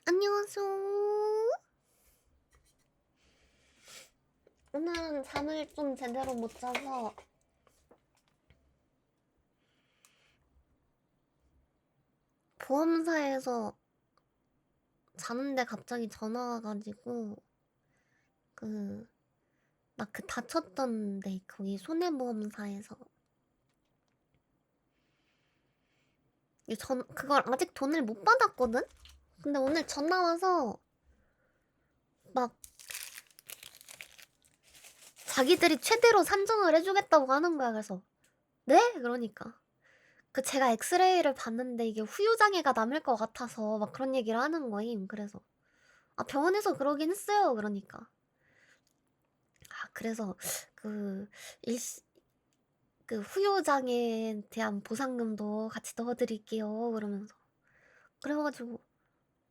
안녕하세요. 오늘은 잠을 좀 제대로 못 자서 보험사에서 자는데 갑자기 전화 와가지고 나 다쳤던 데 거기 손해보험사에서 그걸 아직 돈을 못 받았거든? 근데 오늘 전화 와서 막 자기들이 최대로 산정을 해주겠다고 하는 거야. 그래서 네? 그러니까 제가 엑스레이를 봤는데 이게 후유장애가 남을 것 같아서 막 그런 얘기를 하는 거임. 그래서 병원에서 그러긴 했어요. 그러니까 그래서 그 일시 후유장애에 대한 보상금도 같이 넣어드릴게요. 그러면서 그래가지고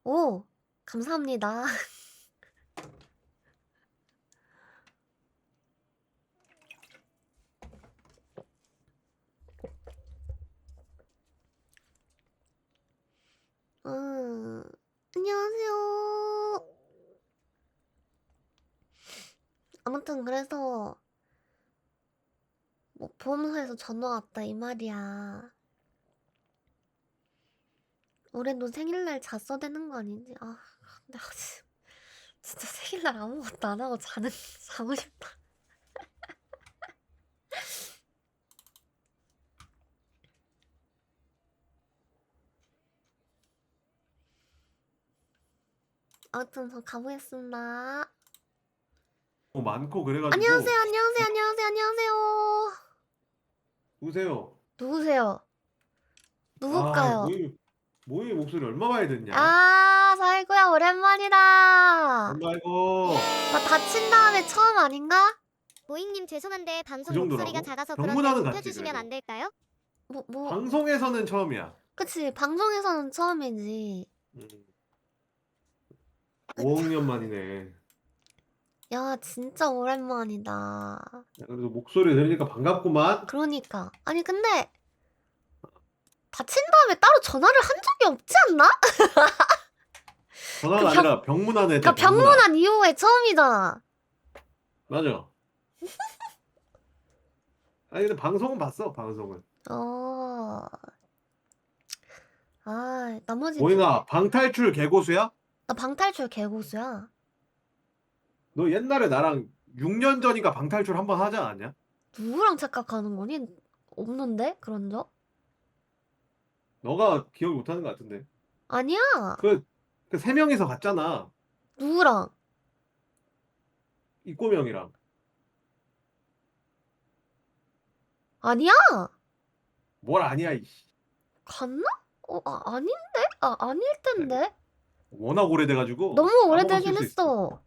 오 감사합니다. 안녕하세요. 아무튼 그래서 뭐 보험사에서 전화 왔다 이 말이야. 올해도 생일날 잤어야 되는 거 아니지? 내가 진짜 생일날 아무것도 안 하고 자고 싶다. 아무튼 저 가보겠습니다. 많고 그래가지고. 안녕하세요, 안녕하세요, 안녕하세요, 안녕하세요. 누구세요? 누구세요? 누굴까요? 모이 목소리 얼마 만에 듣냐? 살구야 오랜만이다. 아이고. 나 다친 다음에 처음 아닌가? 모잉님 죄송한데 그 방송 정도라고? 목소리가 작아서 병문안은 그런데 갔지, 좁혀주시면 그래도. 안 될까요? 방송에서는 처음이야. 그치, 방송에서는 처음이지. 5억 년 만이네. 야, 진짜 오랜만이다. 야, 그래도 목소리 들으니까 반갑구만. 그러니까. 아니, 근데 다친 다음에 따로 전화를 한 적이 없지 않나? 전화가 아니라 병문안에 했대. 그러니까 병문안 이후에 처음이잖아. 맞아. 아니 근데 방송은 봤어. 방송은. 나머지 모잉아 방탈출 개고수야? 나 방탈출 개고수야. 너 옛날에 나랑 6년 전인가 방탈출 한번 하지 않았냐? 누구랑 착각하는 거니? 없는데? 그런 적? 너가 기억 못하는 것 같은데. 아니야. 그 세 명이서 갔잖아. 누구랑? 이꼬명이랑. 아니야. 뭘 아니야 이씨. 갔나? 아닌데? 아닐 텐데. 워낙 오래돼가지고 너무 까먹었을 오래되긴 수 있어.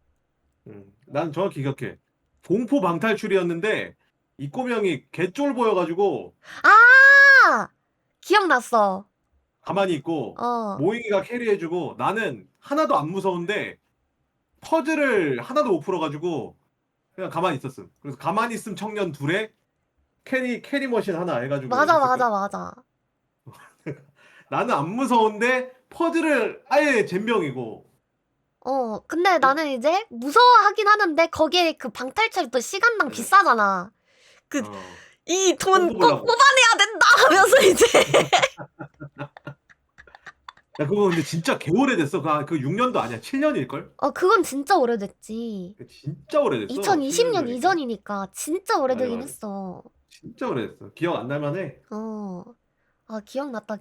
했어. 난 정확히 기억해. 공포 방탈출이었는데 이꼬명이 개쫄 보여가지고 기억났어. 가만히 있고 모잉이가 캐리해주고 나는 하나도 안 무서운데 퍼즐을 하나도 못 풀어가지고 그냥 가만히 있었음. 그래서 가만히 있음 청년 둘에 캐리 머신 하나 해가지고 맞아, 했을걸? 맞아. 나는 안 무서운데 퍼즐을 아예 젬병이고. 근데 나는 이제 무서워하긴 하는데 거기에 그 방탈출이 또 시간당 비싸잖아. 이 돈 꼭 뽑으려고. 뽑아내야 된다 하면서 이제 야 그거 근데 진짜 개 오래됐어. 그 6년도 아니야. 7년일걸? 그건 진짜 오래됐지. 진짜 오래됐어. 2020년 7년 전이니까. 이전이니까 진짜 오래되긴 맞아. 했어. 진짜 오래됐어. 기억 안 날만해. 기억났다.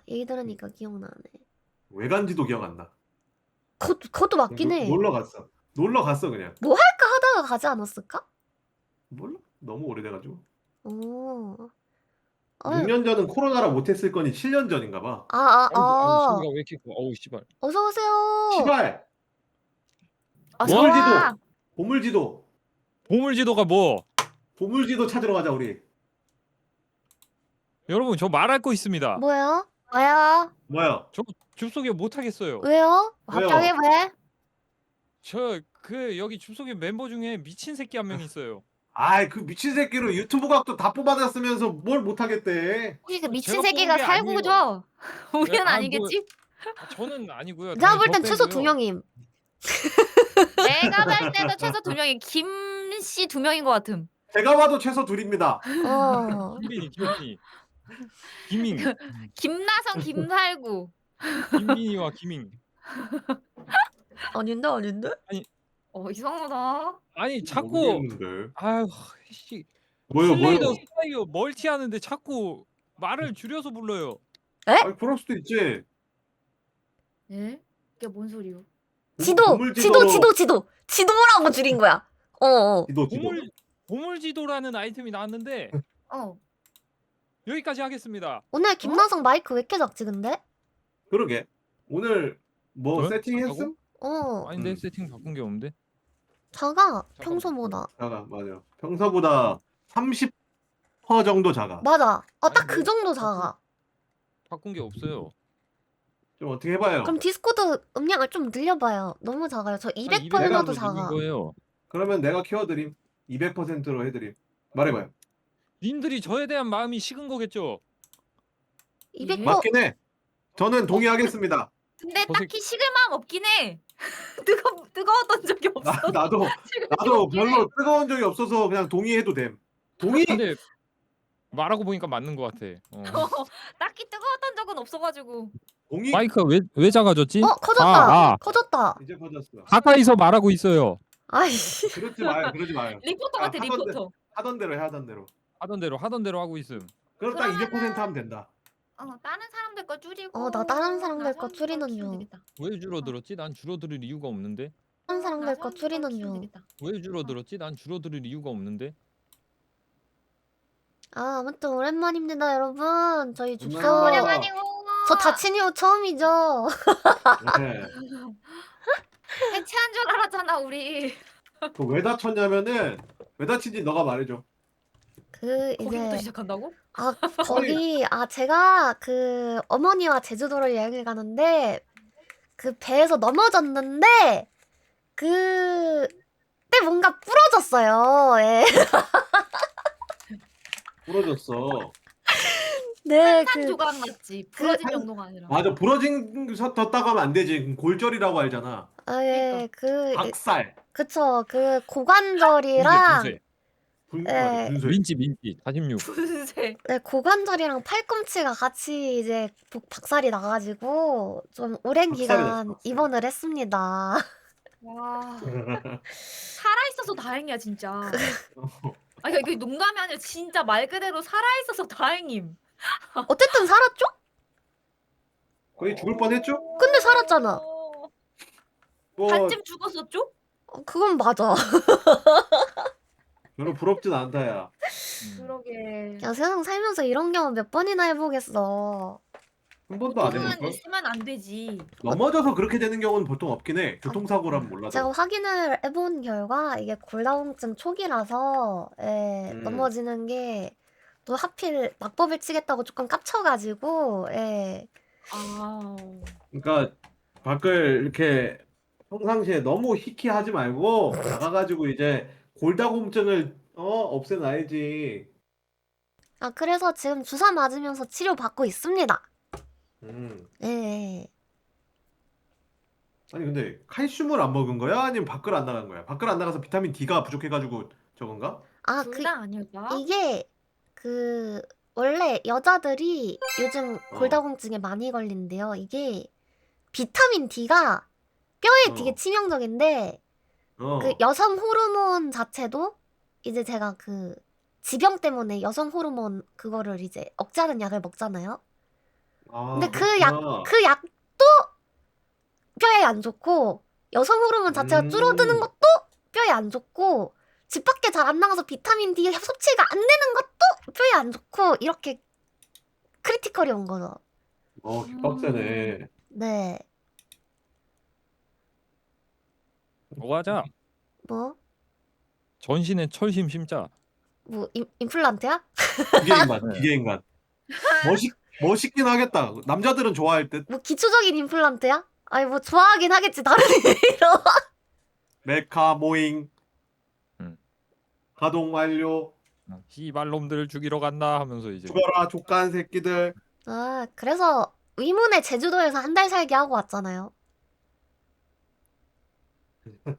얘기 들으니까 기억나네. 왜 간지도 기억 안 나. 그것도 맞긴 해. 놀러 갔어 그냥. 뭐 할까 하다가 가지 않았을까? 몰라. 너무 오래돼가지고. 어. 6년 전은 코로나라 못했을 거니 7년 전인가 봐. 아이고 소리가 왜 이렇게 커? 어우 씨발. 어서 오세요. 시발. 어서 뭐? 와. 보물지도. 보물지도가 뭐? 보물지도 찾으러 가자 우리. 여러분 저 말할 거 있습니다. 뭐요? 왜요? 뭐야? 저 줍소개 못 하겠어요. 왜요? 갑자기 왜요? 왜? 저 여기 줍소개 멤버 중에 미친 새끼 한 명 있어요. 아이 그 미친 새끼로 유튜브 각도 다 뽑아놨으면서 뭘 못하겠대. 혹시 그 제가 미친 뽑은 새끼가 게 살구죠? 아니에요. 우연 아, 아니겠지? 저는 아니고요. 내가 당연히 볼 저 땐 최소 빼고요. 2명임. 내가 볼 때도 최소 2명이 김씨 2명인 것 같음. 제가 봐도 최소 둘입니다. 어. 김민희, 김인, 김나성, 김살구. 김민희와 김인. 아닌데? 이상하다. 아니 자꾸 모르겠는데. 아유 씨 뭐요? 슬레이더 스파이어 멀티하는데 자꾸 말을 줄여서 불러요. 아니 그럴 수도 있지. 예? 이게 뭔 소리요? 지도라고 줄인 거야. 어어. 지도. 보물지도라는 아이템이 나왔는데 어. 여기까지 하겠습니다. 오늘 김나성 마이크 왜 이렇게 작지 근데? 그러게. 오늘 뭐 어? 세팅했음? 어. 아닌데 세팅 바꾼 게 없는데. 작아 평소보다. 작아, 맞아. 평소보다 30% 정도 작아. 맞아. 딱 아니, 그 뭐, 정도 작아. 바꾼 게 없어요. 좀 어떻게 해봐요. 그럼 디스코드 음량을 좀 늘려봐요. 너무 작아요. 저 200% 내가 해놔도 도 작아. 거예요. 그러면 내가 키워드림. 200%로 해드림. 말해봐요. 님들이 저에 대한 마음이 식은 거겠죠. 200%. 맞긴 해. 저는 동의하겠습니다. 근데 저 딱히 식을 마음 없긴 해. 뜨거웠던 적이 없어. 나도 별로 뜨거운 적이 없어서 그냥 동의해도 됨. 동의? 근데 말하고 보니까 맞는 것 같아. 딱히 뜨거웠던 적은 없어가지고. 동의? 마이크가 왜 작아졌지? 커졌다. 커졌다. 이제 커졌어. 가까이서 말하고 있어요. 아이씨. 그러지 마요. 리포터 같아, 리포터. 하던 대로 해, 하던 대로. 하던 대로 하고 있음. 그럼 딱 200% 하면 된다. 다른 사람들 거 줄이고. 나 다른 사람들 거 나선 줄이는 키우면 중. 되겠다. 왜 줄어들었지? 난 줄어들 이유가 없는데. 다른 사람들 거 나선 줄이는 키우면 중. 되겠다. 왜 줄어들었지? 난 줄어들 이유가 없는데. 아무튼 오랜만입니다 여러분. 저희 죽서. 오랜만이고. 저 다친 이후 처음이죠. 네. 해체한 줄 알았잖아, 우리. 왜 다쳤냐면은 왜 다친지 너가 말해줘. 거기부터 이제 시작한다고? 제가 그 어머니와 제주도를 여행을 가는데 그 배에서 넘어졌는데 그때 뭔가 부러졌어요. 예. 부러졌어. 네, 산 조각 맞지. 부러진 정도가 아니라. 맞아, 부러진 섰다고 하면 안 되지. 그럼 골절이라고 알잖아. 예, 박살. 그쵸. 그 고관절이랑 네. 민지 46. 분쇄. 네, 고관절이랑 팔꿈치가 같이 이제 박살이 나가지고 좀 오랜 박살이 기간 났어, 박살. 입원을 했습니다. 와. 살아있어서 다행이야, 진짜. 아니, 이게 농담이 아니라 진짜 말 그대로 살아있어서 다행임. 어쨌든 살았죠? 거의 죽을 뻔했죠? 근데 살았잖아. 뭐 반쯤 죽었었죠? 그건 맞아. 별로 부럽진 않다, 야. 그러게. 야, 세상 살면서 이런 경험 몇 번이나 해보겠어. 한 번도 안 보통은 해볼걸? 있으면 안 되지. 넘어져서 그렇게 되는 경우는 보통 없긴 해. 교통사고라면 몰라도. 제가 확인을 해본 결과 이게 골다공증 초기라서 넘어지는 게 또 하필 낙법을 치겠다고 조금 깝쳐가지고 아. 그러니까 밖을 이렇게 평상시에 너무 희키하지 말고 나가가지고 이제 골다공증을 없애놔야지. 그래서 지금 주사 맞으면서 치료받고 있습니다. 네. 아니 근데 칼슘을 안 먹은 거야? 아니면 밖을 안 나간 거야? 밖을 안 나가서 비타민 D가 부족해가지고 저건가? 둘 다 아닐까? 이게 원래 여자들이 요즘 골다공증에 많이 걸린대요. 이게 비타민 D가 뼈에 되게 치명적인데 그 여성 호르몬 자체도 이제 제가 그 지병 때문에 여성 호르몬 그거를 이제 억제하는 약을 먹잖아요. 근데 그 약도 뼈에 안 좋고 여성 호르몬 자체가 줄어드는 것도 뼈에 안 좋고 집 밖에 잘 안 나가서 비타민 D 섭취가 안 되는 것도 뼈에 안 좋고 이렇게 크리티컬이 온 거죠. 빡세네. 네. 뭐 하자. 뭐? 전신에 철심 심자. 뭐 임플란트야? 기계인간. 멋있긴 하겠다. 남자들은 좋아할 듯. 뭐 기초적인 임플란트야? 아니 뭐 좋아하긴 하겠지 다른 의미로. 메카 모잉. 가동 완료. 씨발놈들을 죽이러 간다 하면서 이제 죽어라 족간 새끼들. 그래서 의문의 제주도에서 한 달 살기 하고 왔잖아요.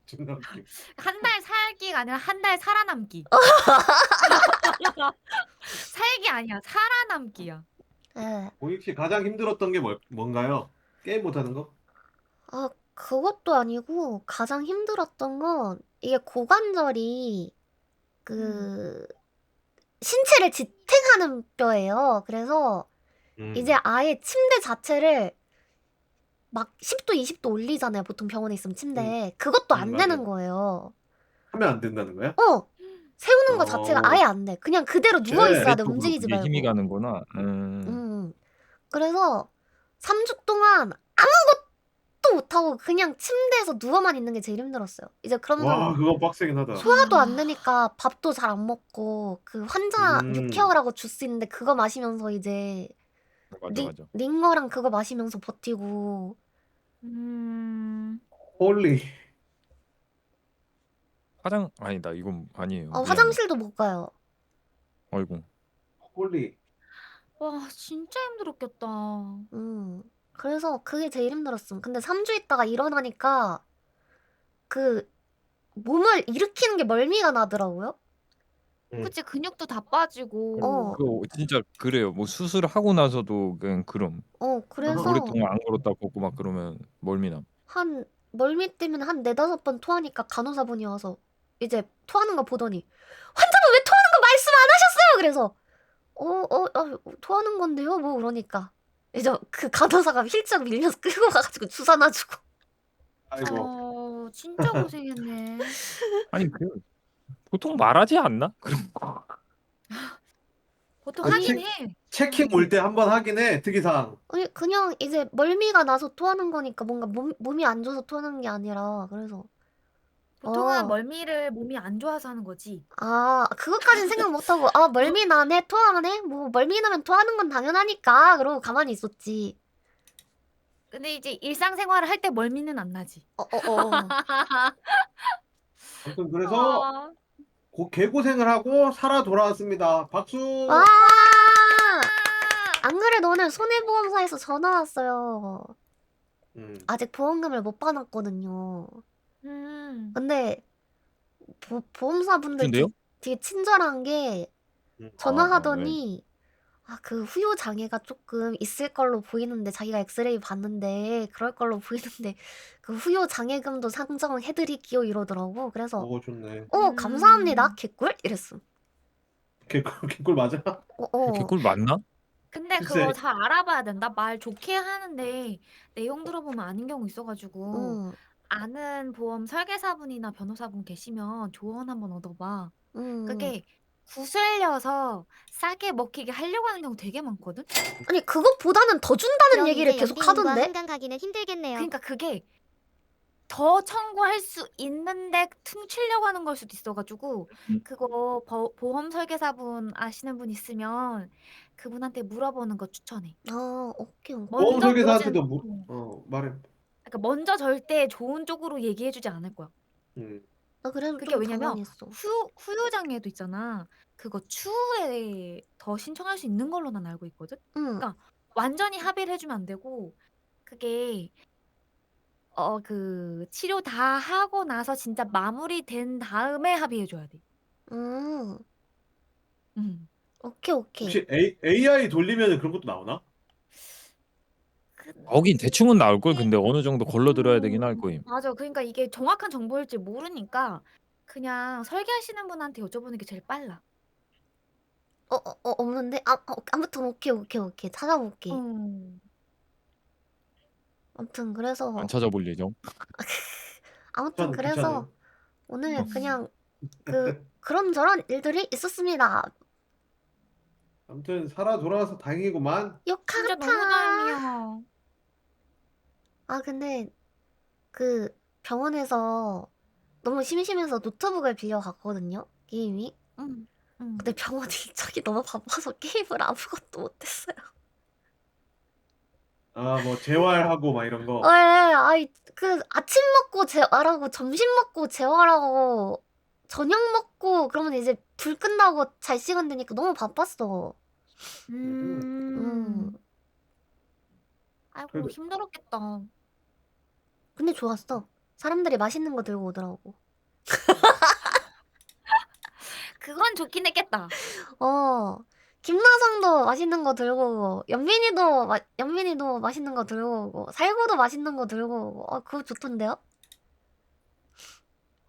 존나 웃겨. 한 달 살기가 아니라 한 달 살아남기. 살기 아니야. 살아남기야. 예. 고익 씨 가장 힘들었던 게 뭔가요? 게임 못하는 거? 아, 그것도 아니고 가장 힘들었던 건 이게 고관절이 그 신체를 지탱하는 뼈예요. 그래서 이제 아예 침대 자체를 막 10도, 20도 올리잖아요. 보통 병원에 있으면 침대에. 그것도 안 되는 맞아요. 거예요. 하면 안 된다는 거야? 세우는 거 자체가 아예 안 돼. 그냥 그대로 누워 쟤 있어야 돼. 그게 움직이지 힘이 말고. 가는구나. 그래서 3주 동안 아무것도 못하고 그냥 침대에서 누워만 있는 게 제일 힘들었어요. 이제 와 그러면서 그거 빡세긴 하다. 소화도 안 되니까 밥도 잘 안 먹고 그 환자 음. 6개월하고 주스 있는데 그거 마시면서 이제 맞아. 링거랑 그거 마시면서 버티고. 홀리. 아니다. 이건 아니에요. 화장실도 못 가요. 아이고. 홀리. 와 진짜 힘들었겠다. 그래서 그게 제일 힘들었음. 근데 3주 있다가 일어나니까 그 몸을 일으키는 게 멀미가 나더라고요. 그치 근육도 다 빠지고. 그거 진짜 그래요. 뭐 수술하고 나서도 그냥 그럼. 그래서 오랫동안 안 걸었다 걷고 막 그러면 멀미남. 한 멀미 때문에 한 4-5번 토하니까 간호사분이 와서 이제 토하는 거 보더니 환자분 왜 토하는 거 말씀 안 하셨어요? 그래서 토하는 건데요? 뭐 그러니까 이제 그 간호사가 힐쩍 밀려서 끌고 가가지고 주사 놔주고. 아이고. 진짜 고생했네. 아니 보통 말하지 않나? 그럼 보통 아니, 하긴 해. 체킹 올 때 한 번 하긴 해 특이사항. 아니 그냥 이제 멀미가 나서 토하는 거니까 뭔가 몸이 안 좋아서 토하는 게 아니라 그래서 보통은 멀미를 몸이 안 좋아서 하는 거지. 그것까진 생각 못하고 멀미 나네 토하네 뭐 멀미 나면 토하는 건 당연하니까 그러고 가만히 있었지. 근데 이제 일상생활을 할 때 멀미는 안 나지. 아무튼 그래서 개고생을 하고 살아 돌아왔습니다. 박수. 와! 안 그래도 오늘 손해보험사에서 전화 왔어요. 아직 보험금을 못 받았거든요. 근데 보험사분들 근데요? 되게 친절한 게 전화하더니 그 후유 장애가 조금 있을 걸로 보이는데 자기가 엑스레이 봤는데 그럴 걸로 보이는데 그 후유 장애금도 상정해드릴게요 이러더라고. 그래서 좋네. 감사합니다 개꿀 이랬어. 개꿀 맞아? 개꿀 맞나? 근데 글쎄. 그거 잘 알아봐야 된다. 말 좋게 하는데 내용 들어보면 아닌 경우 있어가지고 아는 보험 설계사분이나 변호사분 계시면 조언 한번 얻어봐. 그게 구슬려서 싸게 먹히게 하려고 하는 경우 되게 많거든? 아니 그것보다는 더 준다는 그럼 얘기를 이제 계속 연비님과 하던데? 한강 가기는 힘들겠네요. 그러니까 그게 더 청구할 수 있는데 퉁치려고 하는 걸 수도 있어가지고 그거 보험 설계사분 아시는 분 있으면 그분한테 물어보는 거 추천해. 오케이. 보험 설계사한테도 말해. 그러니까 먼저 절대 좋은 쪽으로 얘기해주지 않을 거야. 나 그래도 그게 좀 왜냐면 가만히 있어. 후유장애도 있잖아. 그거 추후에 더 신청할 수 있는 걸로 난 알고 있거든. 그러니까 완전히 합의를 해주면 안 되고 그게 그 치료 다 하고 나서 진짜 마무리된 다음에 합의해줘야 돼. 오케이. 혹시 AI 돌리면 그런 것도 나오나? 거긴 대충은 나올 걸. 근데 어느 정도 걸러들어야 되긴 할 거임. 맞아. 그러니까 이게 정확한 정보일지 모르니까 그냥 설계하시는 분한테 여쭤보는 게 제일 빨라. 없는데? 아무튼 오케이. 찾아볼게. 아무튼 그래서 안 찾아볼 예정. 아무튼 그래서 오늘 그냥 그런저런 일들이 있었습니다. 아무튼 살아 돌아와서 다행이구만. 진짜 욕하다. 너무 다행이야. 근데 그 병원에서 너무 심심해서 노트북을 빌려갔거든요. 게임이. 근데 병원 일정이 너무 바빠서 게임을 아무것도 못했어요. 뭐 재활하고 막 이런 거. 그 아침 먹고 재활하고 점심 먹고 재활하고 저녁 먹고 그러면 이제 불 끝나고 잘 시간 되니까 너무 바빴어. 아이고 그래도 힘들었겠다. 근데 좋았어. 사람들이 맛있는 거 들고 오더라고. 그건 좋긴 했겠다. 김나성도 맛있는 거 들고 오고, 연민이도 맛있는 거 들고 오고, 살구도 맛있는 거 들고 오고. 그거 좋던데요?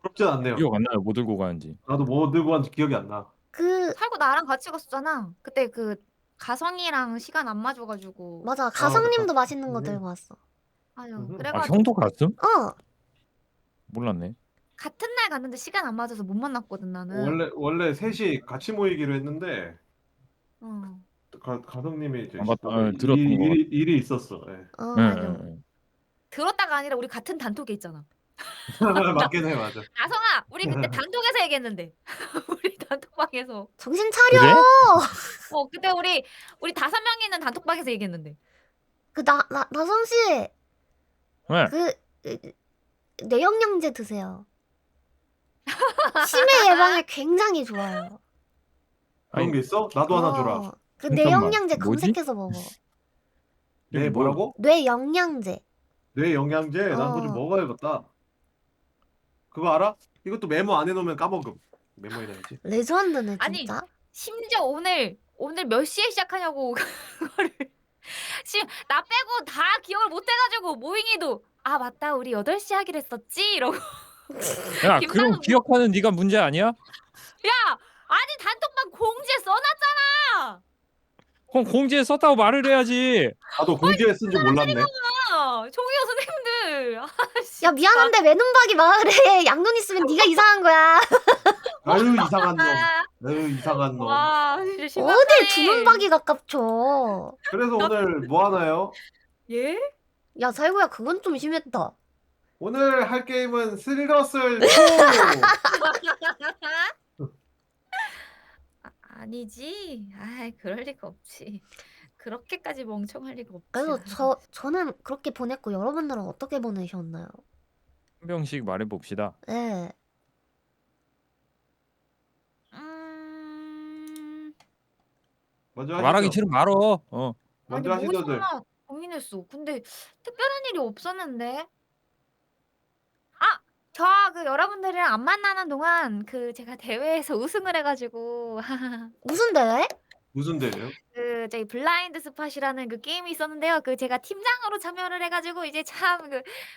부럽진 않네요. 기억 안 나요. 뭐 들고 가는지. 나도 뭐 들고 왔는지 기억이 안 나. 살고 나랑 같이 갔었잖아. 그때 그 가성이랑 시간 안 맞아가지고. 맞아. 가성님도 맞다. 맛있는 거 들고 왔어. 아유 아, 그래가지고 형도 갔음? 어. 몰랐네. 같은 날 갔는데 시간 안 맞아서 못 만났거든 나는. 원래 셋이 같이 모이기로 했는데 어. 가성님이 이제 맞다. 뭔가 들었던 거 같아. 일이 있었어. 예. 맞아. 들었다가 아니라 우리 같은 단톡에 있잖아. 맞긴 해, 맞아. 나성아, 우리 그때 단톡에서 얘기했는데. 우리 단톡방에서. 정신 차려! 그래? 그때 우리 5명이 있는 단톡방에서 얘기했는데. 나성씨, 왜? 뇌영양제 드세요. 치매 예방에 굉장히 좋아요. 그런 아니, 게 있어? 나도 하나 주라. 그 잠깐만. 뇌영양제 뭐지? 검색해서 먹어. 뇌 이게 뭐야? 뭐라고? 뇌영양제. 뇌 영양제? 난 그거 좀 어. 먹어야겠다. 그거 알아? 이것도 메모 안 해놓으면 까먹음. 메모해놔야지. 레전드네 아니, 진짜. 심지어 오늘 몇 시에 시작하냐고 그거를 지금 나 빼고 다 기억을 못 해가지고 모잉이도 아 맞다 우리 8시 하기로 했었지 이러고 야, 김나는 그럼 뭐- 기억하는 네가 문제 아니야? 야 아니 단톡방 공지에 써놨잖아. 그럼 공지에 썼다고 말을 해야지. 나도 공지에 쓴 줄 몰랐네. 종이어 선생님들. 야 미안한데 외눈박이 마을에 양돈 있으면 네가 이상한 거야. 아유 이상한 놈. 아유 이상한 놈. 와 진짜 심각하네. 어딜 두 눈박이 가깝죠. 그래서 오늘 뭐 하나요? 예? 야 살구야 그건 좀 심했다. 오늘 할 게임은 슬러슬 2. 아니지. 아이 그럴 리가 없지. 그렇게까지 멍청할 리가 없지. 그래서 저는 그렇게 보냈고 여러분들은 어떻게 보내셨나요? 한 명씩 말해봅시다. 네. 먼저 하시죠. 말하기 싫으면 말어. 먼저 아니 하시죠들. 뭐 고민했어. 근데 특별한 일이 없었는데. 저 그 여러분들이랑 안 만나는 동안 그 제가 대회에서 우승을 해가지고 무슨 대회? 무슨 대회요? 그 저희 블라인드 스팟이라는 그 게임이 있었는데요. 그 제가 팀장으로 참여를 해가지고 이제 참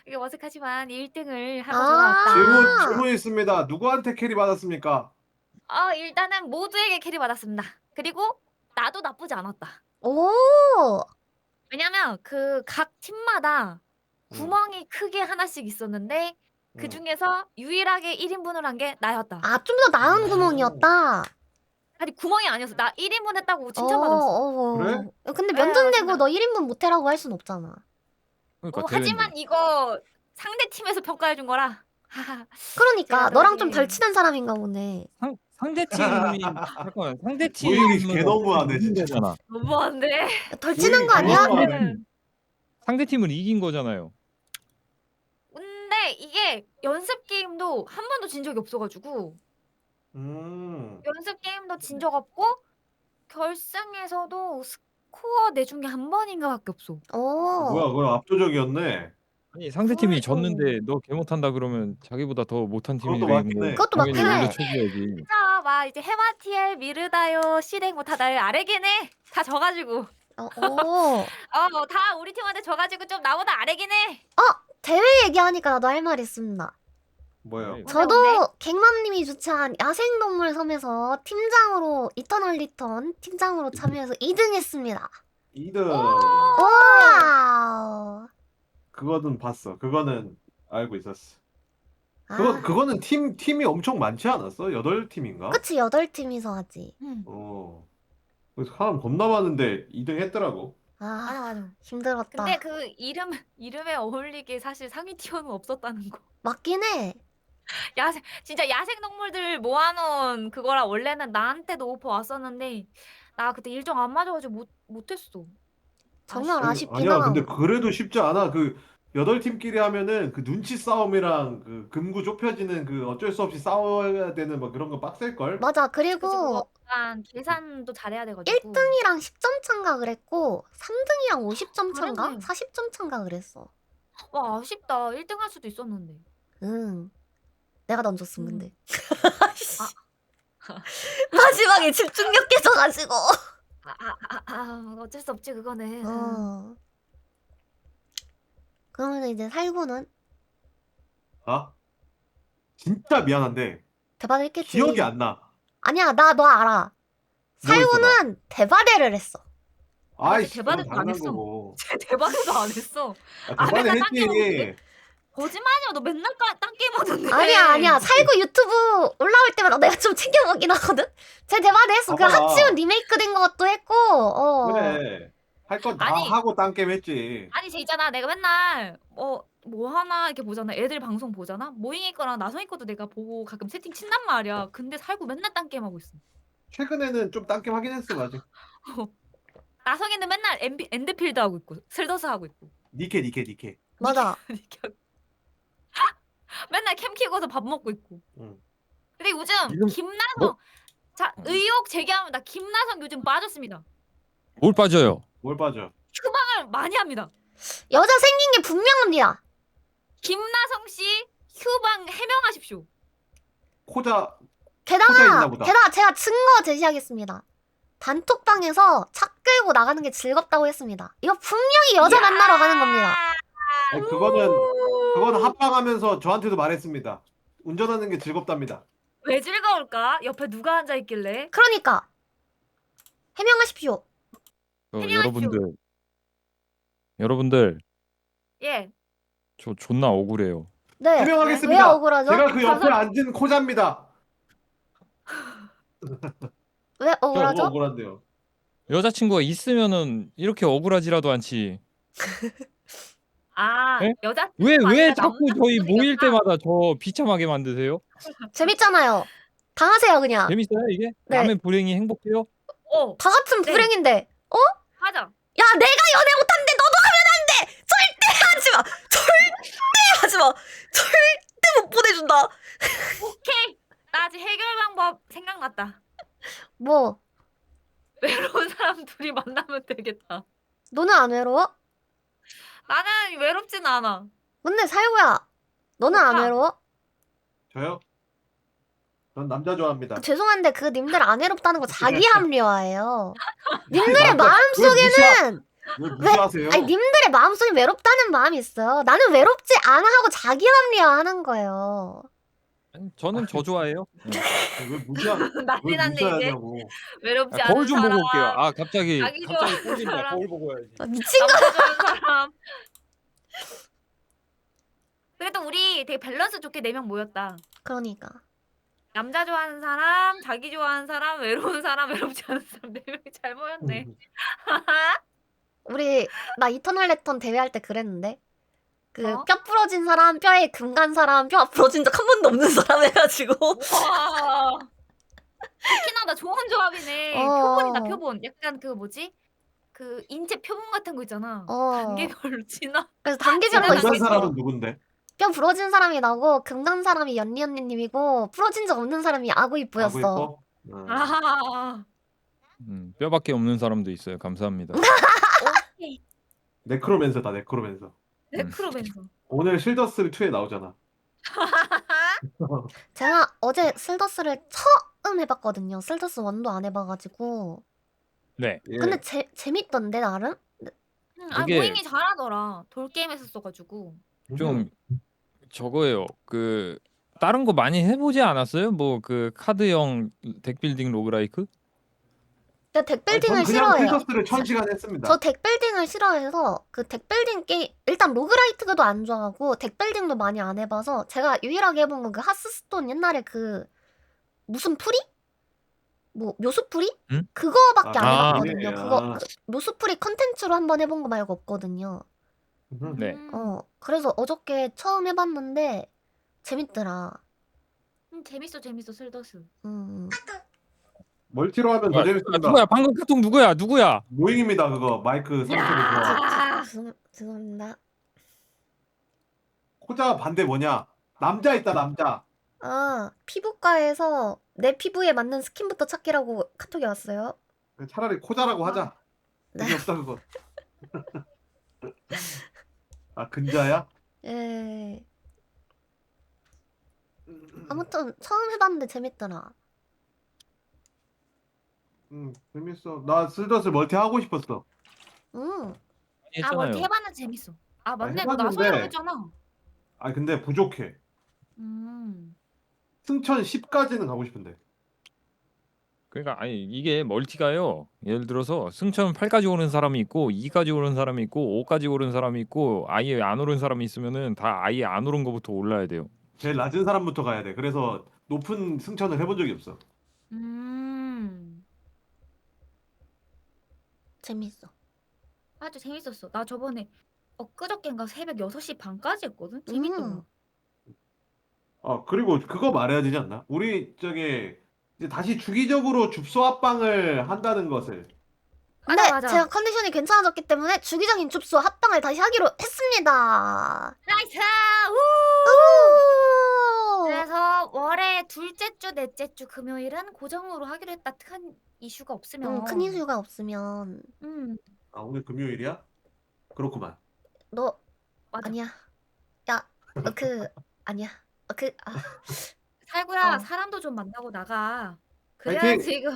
이게 어색하지만 1등을 하고 돌아왔다. 질문 있습니다. 누구한테 캐리 받았습니까? 일단은 모두에게 캐리 받았습니다. 그리고 나도 나쁘지 않았다. 오. 왜냐면 그 각 팀마다 구멍이 크게 하나씩 있었는데 그 중에서 유일하게 1인분을 한 게 나였다. 좀 더 나은 구멍이었다. 아니 구멍이 아니었어. 나 1인분 했다고 칭찬받았어. 그래? 근데 네, 면접 내고 맞습니다. 너 1인분 못해라고 할 순 없잖아. 그러니까 하지만 이거 상대 팀에서 평가해 준 거라. 그러니까 제가 너랑 좀 그러지. 덜 친한 사람인가 보네. 상대 팀이 잠깐만 상대 팀 모임이 개 너무하네, 진짜. 거잖아. 너무한데. 덜 친한 거 아니야? 너무하네. 상대 팀은 이긴 거잖아요. 근데 이게 연습 게임도 한 번도 진 적이 없어가지고 연습 게임도 진 적 없고 결승에서도 스코어 내준 게 한 번인가밖에 없어. 뭐야, 그럼 압도적이었네. 아니 상대 팀이 그래서- 졌는데 너 개 못한다 그러면 자기보다 더 못한 팀이 그것도 이긴 맞긴 거 해. 그것도 당연히 맞긴 해. 올려쳐줘야지. 진짜 막 이제 해마티엘 미르다요 실행 못하다요 아래긴 해. 다 져가지고. 다 우리 팀한테 져가지고 좀 나보다 아래긴 해. 대회 얘기하니까 나도 할 말 있습니다. 뭐요? 네. 저도 갱맘님이 주최한 야생동물 섬에서 팀장으로 이터널 리턴 팀장으로 참여해서 2등 했습니다. 2등. 와우. 그거는 봤어. 그거는 알고 있었어. 아, 그거는 팀이 엄청 많지 않았어? 8팀인가? 그치 8팀이서 하지. 그래서 사람 겁나 많은데 2등 했더라고. 맞아. 힘들었다. 근데 그 이름에 어울리게 사실 상위 티어는 없었다는 거. 맞긴 해. 진짜 야생 동물들 모아놓은 그거라 원래는 나한테도 오퍼 왔었는데 나 그때 일정 안 맞아가지고 못했어. 정말 아쉽긴 아니야, 하다. 근데 그래도 쉽지 않아. 8팀끼리 하면은 그 눈치 싸움이랑 그 금구 좁혀지는 그 어쩔 수 없이 싸워야 되는 뭐 그런 거 빡셀 걸. 맞아. 그치 그거 그리고 약간 계산도 잘해야 돼가지고. 1등이랑 10점 차인가 그랬고 3등이랑 50점 차인가? 잘했네. 40점 차인가 그랬어. 와 아쉽다. 1등 할 수도 있었는데. 응. 내가 던졌음 근데. 아. 마지막에 집중력 깨져가지고. 어쩔 수 없지 그거는. 어. 그러면 이제 살구는 아 진짜 미안한데 대바대 했겠지. 기억이 안 나. 아니야 나 너 알아. 뭐 했어, 나? 살구는 대바대를 했어. 아이씨 대바대도 그건 안 당연한 했어. 거고. 쟤 대박에도 안 했어. 아, 대바대 맨날 딴 게임 했지. 하는데? 거짓말이야. 너 맨날 딴 게임 하던데. 아니야 살구 유튜브 올라올 때마다 내가 좀 챙겨보긴 하거든. 제 대바대 했어. 그 봐봐. 하치운 리메이크 된 것도 했고. 그래. 할 건 다 아니. 하고 딴 게임 했지. 아니 쟤 있잖아. 내가 맨날 뭐 하나 이렇게 보잖아. 애들 방송 보잖아. 모잉이 거랑 나성이 것도 내가 보고 가끔 채팅 친단 말이야. 근데 살고 맨날 딴 게임 하고 있어. 최근에는 좀 딴 게임 하긴 했어 아직. 나성이는 맨날 엔드필드 하고 있고 슬더스 하고 있고. 니케. 맞아. 맨날 캠 키고서 밥 먹고 있고. 응. 근데 요즘 지금 김나성 뭐? 자 의혹 제기합니다. 김나성 요즘 빠졌습니다. 뭘 빠져요? 뭘 빠져? 휴방을 많이 합니다. 여자 생긴 게 분명합니다. 김나성 씨 휴방 해명하십시오. 코자 게다가 있나 보다. 제가 증거 제시하겠습니다. 단톡방에서 차 끌고 나가는 게 즐겁다고 했습니다. 이거 분명히 여자 만나러 가는 겁니다. 아니, 그거는 합방하면서 저한테도 말했습니다. 운전하는 게 즐겁답니다. 왜 즐거울까? 옆에 누가 앉아 있길래? 그러니까 해명하십시오. 해명하십시오. 여러분들 예. 저 존나 억울해요. 네. 해명하겠습니다. 왜 억울하죠? 제가 그 옆에 감사- 앉은 코자입니다. 왜 저 억울하죠? 뭐 억울한데요? 여자친구가 있으면은 이렇게 억울하지라도 않지. 에? 여자 왜 자꾸 저희 모일 때마다 저 비참하게 만드세요? 재밌잖아요. 당하세요 그냥. 재밌어요 이게? 네. 남의 불행이 행복해요? 다 같은 네. 불행인데. 맞아. 야 내가 연애 못하는데 너도 하면 안 돼. 절대 하지마. 절대 하지마. 절대 못 보내준다. 오케이. 나 아직 해결 방법 생각났다. 뭐 외로운 사람 둘이 만나면 되겠다. 너는 안 외로워? 나는 외롭진 않아. 근데 살구야 너는 안 좋다. 외로워? 저요? 전 남자 좋아합니다. 죄송한데 그 님들 안 외롭다는 거 자기 합리화예요. 님들의 왜 마음속에는 왜 무시하세요? 아니 님들의 마음속에 외롭다는 마음이 있어요. 나는 외롭지 않아 하고 자기 합리화하는 거예요. 아니, 저는 저 좋아해요. 왜 무시하? 난리 왜 났네 이제. 무시하냐고. 외롭지 않은 거울 좀 사람. 보고 올게요. 아 갑자기 자기 좋아하는 꼴린다. 사람. 거울 보고 와야지. 미친 거. 남자 좋아하는 사람. 그래도 우리 되게 밸런스 좋게 4명 모였다. 그러니까 남자 좋아하는 사람, 자기 좋아하는 사람, 외로운 사람, 외롭지 않은 사람 4명이 잘 모였네. 우리 나 이터널 레턴 대회할 때 그랬는데 그 어? 뼈 부러진 사람, 뼈에 금 간 사람, 뼈 부러진 적 한 번도 없는 사람 해가지고 와. 좋긴 하다. 좋은 조합이네. 표본이다 표본. 약간 그 뭐지? 그 인체 표본 같은 거 있잖아. 단계별로 지나. 그래서 단계별로 지나가게 남자 있었어. 사람은 누군데? 뼈 부러진 사람이 나고 금 간 사람이 연니 언니님이고 부러진 적 없는 사람이 아구 이쁘였어. 아구 이뻐? 아. 뼈밖에 없는 사람도 있어요. 감사합니다. 오케이. 네크로맨서다 네크로맨서. 네크로맨서. 오늘 실더스 2에 나오잖아. 제가 어제 슬더스를 처음 해봤거든요. 슬더스 1도 안 해봐가지고. 네. 예. 근데 재밌던데 나름? 그게- 모잉이 잘하더라. 돌게임 했었어가지고. 좀 저거예요. 그 다른 거 많이 해보지 않았어요? 뭐 그 카드형 덱빌딩 로그라이크? 근데 덱빌딩을 그냥 싫어해요. 실더스를 1000시간 했습니다. 저 덱빌딩을 싫어해서 그 덱빌딩 게임 일단 로그라이트도 안 좋아하고 덱빌딩도 많이 안 해봐서 제가 유일하게 해본 건 그 하스스톤 옛날에 그 무슨 풀이? 뭐 묘수풀이? 응? 그거밖에 안 아, 해봤거든요. 예, 그거 아. 그 묘수풀이 컨텐츠로 한번 해본 거 말고 없거든요. 네. 그래서 어저께 처음 해봤는데 재밌더라. 재밌어 슬더스. 멀티로 하면 더 재밌습니다. 누구야? 방금 카톡 누구야? 모잉입니다 그거 마이크 상태로 좋아. 야. 죄송합니다. 코자 반대 뭐냐? 남자 있다 남자. 아, 피부과에서 내 피부에 맞는 스킨부터 찾기라고 카톡이 왔어요. 차라리 코자라고 하자. 네. 재미없다 그거. 아 근자야? 예. 아무튼 처음 해봤는데 재밌더라. 재밌어. 나 슬더슬 멀티 하고 싶었어. 음. 아 멀티 했잖아요. 해봤는 재밌어. 아 맞네. 너 해봤는데- 나서라고 했잖아. 아 근데 부족해. 음. 승천 10까지는 가고 싶은데. 그러니까 아니 이게 멀티가요. 예를 들어서 승천 8까지 오는 사람이 있고 2까지 오는 사람이 있고 5까지 오른 사람이 있고 아예 안 오른 사람이 있으면은 다 아예 안 오른 거부터 올라야 돼요. 제일 낮은 사람부터 가야 돼. 그래서 높은 승천을 해본 적이 없어. 음. 재밌어. 아주 재밌었어. 나 저번에 엊그저께인가 새벽 6시 반까지 했거든. 재밌더라. 그리고 그거 말해야 되지 않나? 우리 저기 이제 다시 주기적으로 줍소 합방을 한다는 것을. 근데 맞아. 제가 컨디션이 괜찮아졌기 때문에 주기적인 줍소 합방을 다시 하기로 했습니다. 나이스! 우! 오! 그래서 월에 둘째 주, 넷째 주 금요일은 고정으로 하기로 했다. 큰 이슈가 없으면. 큰 이슈가 없으면 아 오늘 금요일이야? 그렇구만. 너 맞아. 아니야. 야, 아니야. 살구야, 어. 사람도 좀 만나고 나가. 파이팅! 그래야지 이거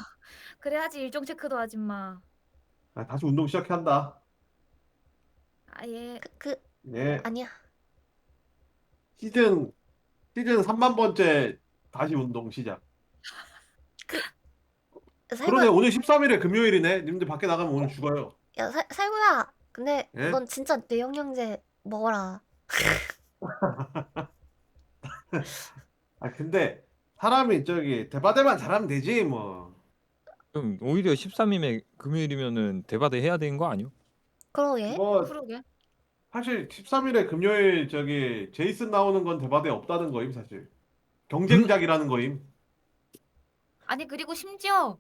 그래야지 일정 체크도 하지 마. 아, 다시 운동 시작한다. 아예 예. 아니야. 시즌 3만 번째 다시 운동 시작. 그러네 살구야, 오늘 13일에 금요일이네. 님들 밖에 나가면 오늘 죽어요. 야, 살구야. 근데 예? 넌 진짜 뇌영양제 먹어라. 아 근데 사람이 저기 대바대만 잘하면 되지 뭐. 그럼 오히려 13일에 금요일이면은 대바대 해야 되는 거 아니요? 그러게. 뭐 그러게. 사실 13일에 금요일 저기 제이슨 나오는 건 대바대 없다는 거임 사실. 경쟁작이라는 거임. 아니 그리고 심지어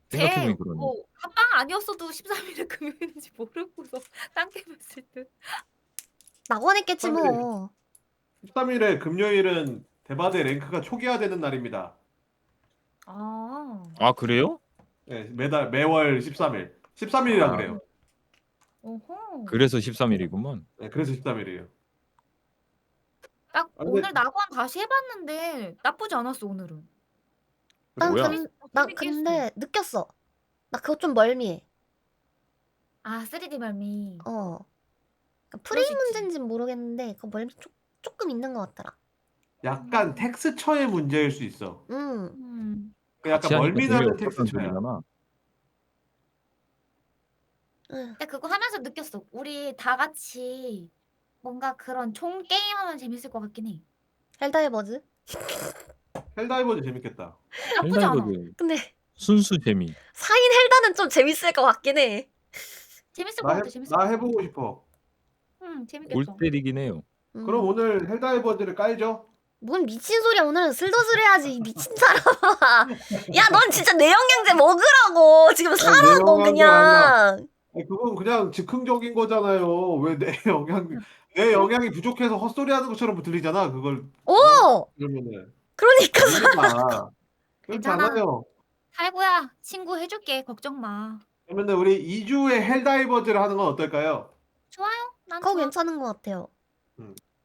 생각해보니 그러네. 뭐 합방 아니었어도 13일에 금요일인지 모르고서 딴 게임 했을 듯. 낙원했겠지 뭐. 13일에 금요일은 대바대 랭크가 초기화되는 날입니다. 아. 아 그래요? 네, 매월 13일. 13일이라 아. 그래요. 어허. 그래서 13일이구먼. 네, 그래서 13일이에요. 딱 아, 근데- 오늘 낙원 다시 해봤는데 나쁘지 않았어 오늘은. 뭐야? 난 재밌게 근데 느꼈어. 나 그거 좀 멀미해. 아 3D 말미. 그러니까 그럴 프레임 수 있지. 문제인지는 모르겠는데 그 멀미 조금 있는 것 같더라. 약간 텍스처의 문제일 수 있어. 음. 그 약간 같이 하니까 멀미 되게 나는 어색한 텍스처야. 소리잖아. 근데 그거 하면서 느꼈어. 우리 다 같이 뭔가 그런 총 게임하면 재밌을 것 같긴 해. 헬다이버즈. 헬다이버즈 재밌겠다. 나쁘지 않아. 헬다이버즈 근데 순수 재미. 4인 헬다는 좀 재밌을 것 같긴 해. 재밌을 것 같아. 재밌을 것 나 같아. 해보고 싶어. 골 재밌겠어. 때리긴 해요. 그럼 오늘 헬다이버즈를 깔죠? 뭔 미친 소리야. 오늘은 슬더슬 해야지. 이 미친 사람아. 야, 넌 진짜 뇌영양제 먹으라고. 지금 사라고 뇌영양제 그냥. 아니, 그건 그냥 즉흥적인 거잖아요. 왜 내 영향이 부족해서 헛소리하는 것처럼 들리잖아. 그걸 오! 그러면은 그러니까 아닙니다. 그렇지 괜찮아. 않아요. 살구야 친구 해줄게. 걱정 마. 그러면은 우리 2주에 헬다이버즈를 하는 건 어떨까요? 좋아요. 난 그거 좋아. 괜찮은 것 같아요.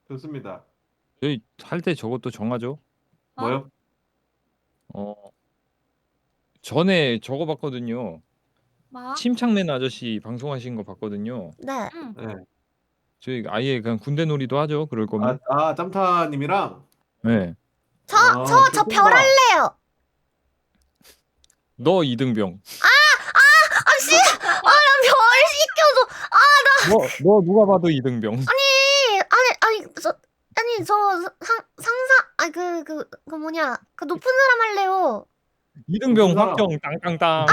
좋습니다. 저희 할 때 저것도 정하죠. 뭐요? 전에 저거 봤거든요. 뭐? 침착맨 아저씨 방송하신 거 봤거든요. 네. 응. 네. 저희 아예 그냥 군대 놀이도 하죠. 그럴 거면. 짬타님이랑 네. 저 좋습니다. 별 할래요. 너 이등병. 별 시켜줘. 너 누가 봐도 이등병. 상사, 그 뭐냐. 그 높은 사람 할래요. 이등병 높은 사람. 확정 땅땅땅.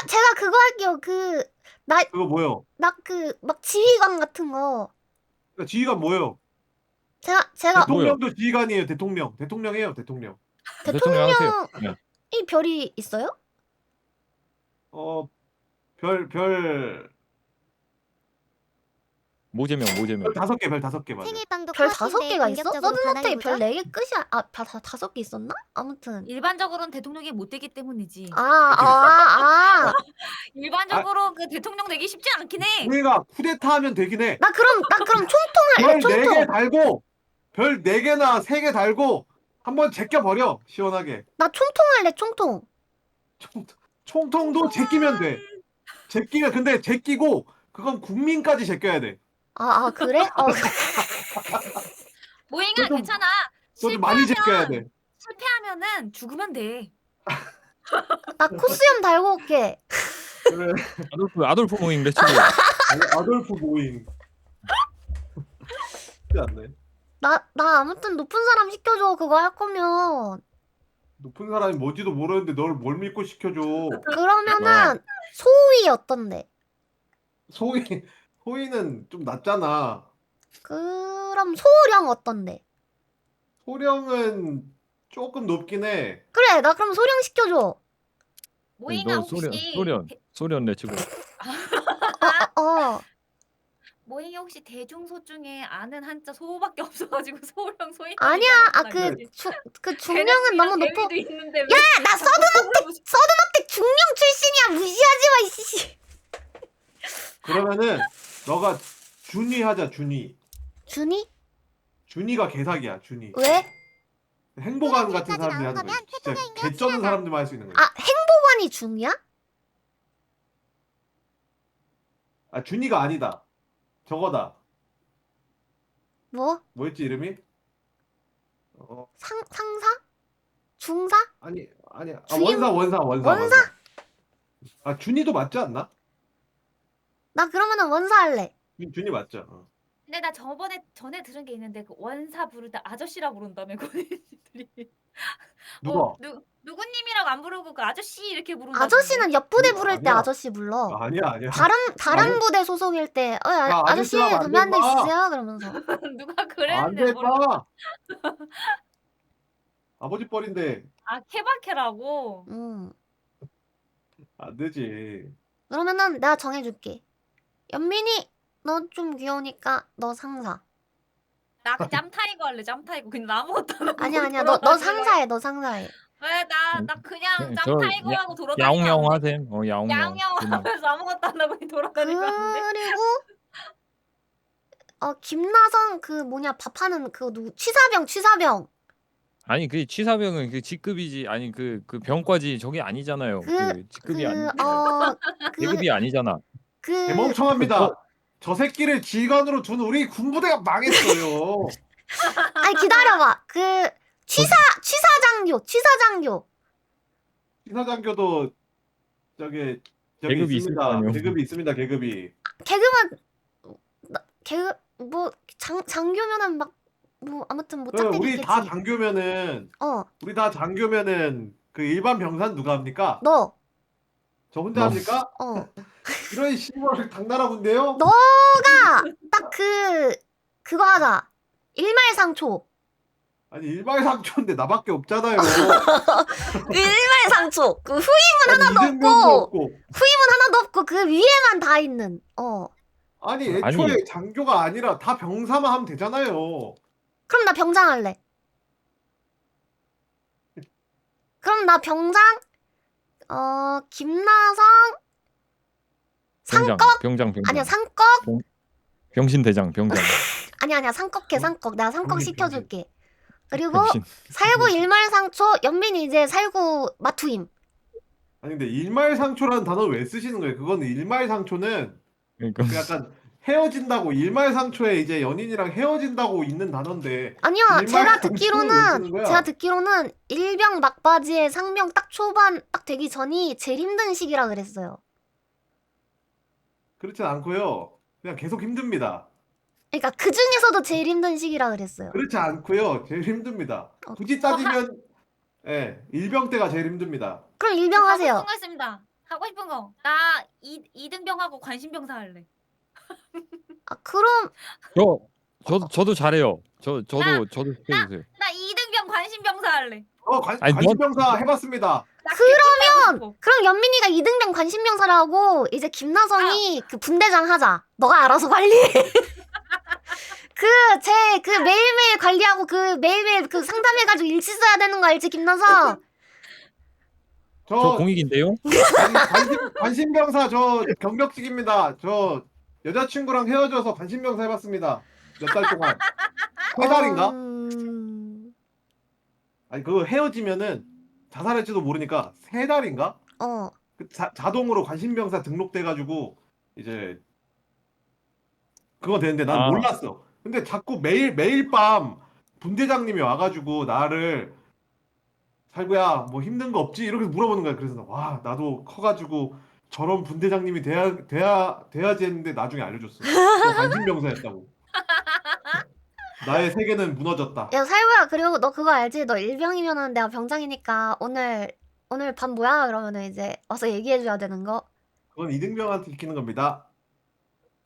제가 그거 할게요. 그거 뭐요? 막 지휘관 같은 거. 그러니까 지휘관 뭐요? 제가 대통령도 지휘관이에요. 대통령이에요. 대통령. 대통령 하세요. 네. 이 별이 있어요? 별 모제명. 별 5개, 별 5개 맞아. 생일빵도 별 코앞인데 5개가 있어? 본격적으로 서든어택이 별 반항해보자. 4개 끝이야. 아, 별 5개 있었나? 아무튼. 일반적으로는 대통령이 못 되기 때문이지. 일반적으로 그 대통령 되기 쉽지 않긴 해. 우리가 쿠데타하면 되긴 해. 나 그럼 총통할래. 별 4개 총통. 달고 별 4개나 3개 달고 한번 제껴버려 시원하게. 나 총통할래. 총통. 총통도 제끼면 돼. 제끼면 근데 제끼고 그건 국민까지 제껴야 돼. 그래? 모잉아 그거 좀- 괜찮아. 그거 좀 많이 제껴야 돼. 실패하면은 죽으면 돼. 나 코수염 달고 올게. 그래. 아돌프 모임 레츠고. 아돌프 모임. 쉽지 않네. 나 아무튼 높은 사람 시켜줘. 그거 할 거면. 높은 사람이 뭔지도 모르는데 널 뭘 믿고 시켜줘. 그러면은 소위 어떤데? 소희는 좀 낮잖아. 그럼 소령 어떤데? 소령은 조금 높긴 해. 그래, 나 그럼 소령 시켜줘. 모잉아 너 혹시 소련 레츠고. 모잉이 혹시 대중소 중에 아는 한자 소밖에 없어가지고 소령 소인. 아니야, 그 중령은 너무 높고. 야, 나 서든어택 중령 출신이야. 무시하지 마, 이씨. 그러면은 너가 준이 하자. 준이. 준이? 준이가 개사기야. 준이. 왜? 행보관 같은 사람들이 하는 거야. 진짜 개쩌는 사람들만 할 수 있는 거야. 행보관이 중이야? 준이가 아니다. 저거다. 뭐? 뭐였지 이름이? 상사? 중사? 아니. 주임? 원사. 원사? 준이도 맞지 않나? 나 그러면은 원사 할래. 준이 맞죠. 근데 나 전에 들은 게 있는데 그 원사 부를 때 아저씨라 부른다며 고객님들이. 누가? 누구님이라고 안 부르고 그 아저씨 이렇게 부른다. 아저씨는 옆 부대 부를 때 아니야. 아저씨 불러. 아니야. 다른 아니. 부대 소속일 때 아저씨 아저씨라고 안 담배 한 대 돼, 주세요 그러면서. 누가 안 그랬는데 돼, 모르. 봐. 아버지 뻘인데 케바케라고. 안 되지. 그러면은 내가 정해줄게. 연민이 너 좀 귀여우니까 너 상사. 나 그 짬타이거 할래. 짬타이거. 근데 나 아무것도 안 하고. 아니야 너 상사해. 너 상사해. 왜 나 그냥 저 짬타이거하고 돌아다니고. 야옹야옹 하셈. 야옹야옹. 야옹야옹 하면서 아무것도 안 하고 돌아다니고 하는데. 그리고 김나성 그 뭐냐 밥하는 그 누구 취사병. 아니 그 취사병은 그 직급이지. 아니 그 병과지 저게 아니잖아요. 그 직급이 아니. 계급이 아니잖아. 대멍청합니다. 저 새끼를 지휘관으로 둔 우리 군부대가 망했어요. 아니 기다려봐. 그 취사장교. 기사장교도 저기 계급이 있을 거 있습니다. 아니에요. 계급이 있습니다. 계급이. 계급 뭐 장교면은 막 뭐 아무튼 뭐 그럼 짝대기 우리 있겠지. 다 장교면은 그 일반 병사는 누가 합니까? 너. 저 혼자 합니까? 이런 씨발 당나라군데요? 너가 딱 그거 하자. 일말상초. 아니 일말상초인데 나밖에 없잖아요. 일말상초. 그 후임은 이등병도 없고 하나도 없고 그 위에만 다 있는. 아니 애초에 장교가 아니라 다 병사만 하면 되잖아요. 그럼 나 병장 할래. 그럼 나 병장 김나성 상꺽? 병장. 아니야 상꺽? 병신대장 병장. 아니야 상꺽해 상꺽. 내가 상꺽 병신, 시켜줄게. 그리고 병신. 살구 일말상초 연민이 이제 살구 마투임. 아니 근데 일말상초라는 단어 왜 쓰시는 거예요? 그거는 일말상초는 그러니까 그 약간 헤어진다고 일말상초에 이제 연인이랑 헤어진다고 있는 단어인데 아니요 제가 일말상초는 왜 쓰는 거야? 듣기로는 일병 막바지에 상병 딱 초반 딱 되기 전이 제일 힘든 시기라 그랬어요. 그렇진 않고요. 그냥 계속 힘듭니다. 그러니까 그 중에서도 제일 힘든 시기라 그랬어요. 그렇지 않고요. 제일 힘듭니다. 굳이 따지면 일병 때가 제일 힘듭니다. 그럼 일병 하세요. 하고 싶은 거 있습니다. 하고 싶은 거. 나 이등병하고 관심병사 할래. 그럼 저도 잘해요. 저도 해주세요. 나 이등병 관심병사 할래. 아니, 관심병사 해봤습니다. 그럼 연민이가 이등병 관심병사라고 이제 김나성이 그 분대장 하자. 너가 알아서 관리해. 그 매일매일 관리하고 그 매일매일 그 상담해가지고 일치 써야 되는 거 알지, 김나성? 저 저 공익인데요. 관심병사 저 경력직입니다. 저 여자친구랑 헤어져서 관심병사 해봤습니다. 몇 달 동안. 3달인가? 아니 그거 헤어지면은 자살할지도 모르니까 3달인가? 그 자동으로 관심병사 등록돼가지고 이제 그거 되는데 난 아. 몰랐어. 근데 자꾸 매일 밤 분대장님이 와가지고 나를 살구야 뭐 힘든 거 없지 이렇게 물어보는 거야. 그래서 와 나도 커가지고 저런 분대장님이 돼야지 했는데 나중에 알려줬어. 너 관심병사였다고. 나의 세계는 무너졌다. 야, 살구야, 그리고 너 그거 알지? 너 일병이면은 내가 병장이니까 오늘 밤 뭐야? 그러면은 이제 와서 얘기해줘야 되는 거. 그건 이등병한테 시키는 겁니다.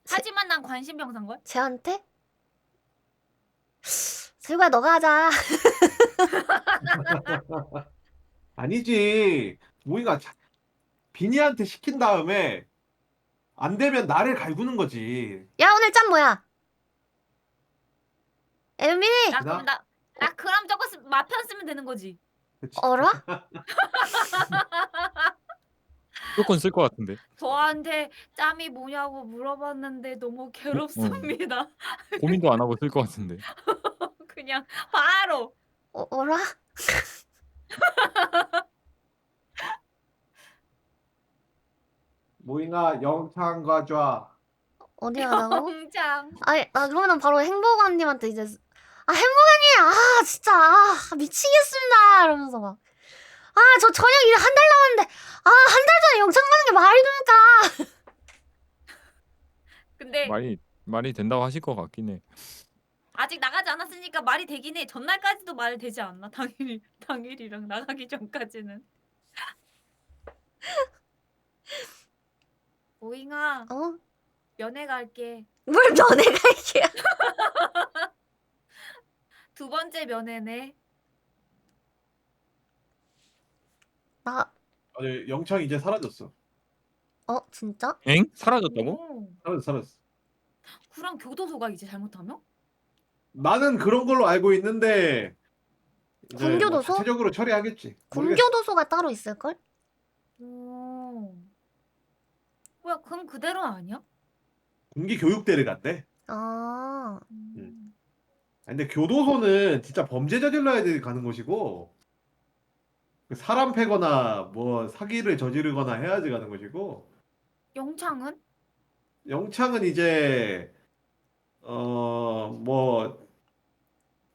하지만 난 관심병사인걸? 쟤한테? 살구야, 너가 하자. 아니지. 모이가 비니한테 시킨 다음에 안 되면 나를 갈구는 거지. 야, 오늘 짬 뭐야? 엘민이! 나 그럼 나 그럼 저거 마편 쓰면 되는 거지. 그치? 어라? 무조건 쓸 것 같은데. 저한테 짬이 뭐냐고 물어봤는데 너무 괴롭습니다. 고민도 안 하고 쓸 것 같은데. 그냥 바로. 어라? 모잉아 영창 가져와. 어디 가자고? 공장. 아니, 나 그러면 바로 행복언님한테 이제 행복언니! 진짜, 미치겠습니다! 이러면서 막. 저 저녁 이제 한 달 남았는데, 한 달 전에 영창 가는 게 말이 됩니까? 근데 말이 된다고 하실 것 같긴 해. 아직 나가지 않았으니까 말이 되긴 해. 전날까지도 말 되지 않나? 당일이랑 나가기 전까지는. 오잉아, 면회 갈게. 뭘 면회가 이게? 2번째 면회네. 아니 영창 이제 사라졌어. 진짜? 엥? 사라졌다고? 오. 사라졌어. 그럼 교도소가 이제 잘못하면? 나는 그런 걸로 알고 있는데 이제 뭐 군교도소? 자체적으로 처리하겠지. 군교도소가 따로 있을걸? 오. 뭐야, 그럼 그대로 아니야? 군기 교육대를 간대. 근데 교도소는 진짜 범죄 저질러야 돼 가는 곳이고 사람 패거나 뭐 사기를 저지르거나 해야지 가는 곳이고 영창은? 영창은 이제 뭐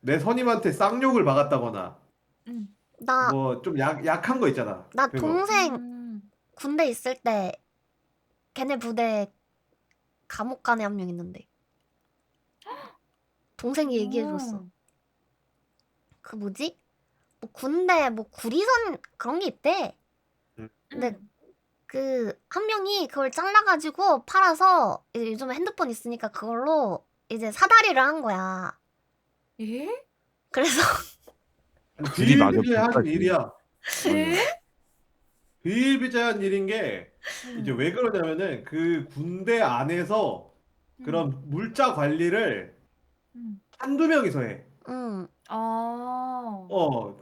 내 선임한테 쌍욕을 박았다거나 나 뭐 좀 약한 거 있잖아. 나 그거. 동생 군대 있을 때 걔네 부대 감옥 간에 한 명 있는데 동생이 얘기해줬어. 그 뭐지? 뭐 군대 뭐 구리선 그런 게 있대. 근데 그 한 명이 그걸 잘라가지고 팔아서 이제 요즘에 핸드폰 있으니까 그걸로 이제 사다리를 한 거야. 예? 그래서 둘이 맞아, 비일비재한 비슷하지. 일이야. 예? 비일비재한 일인 게 이제 왜 그러냐면은 그 군대 안에서 그런 물자 관리를 한두 명이서 해.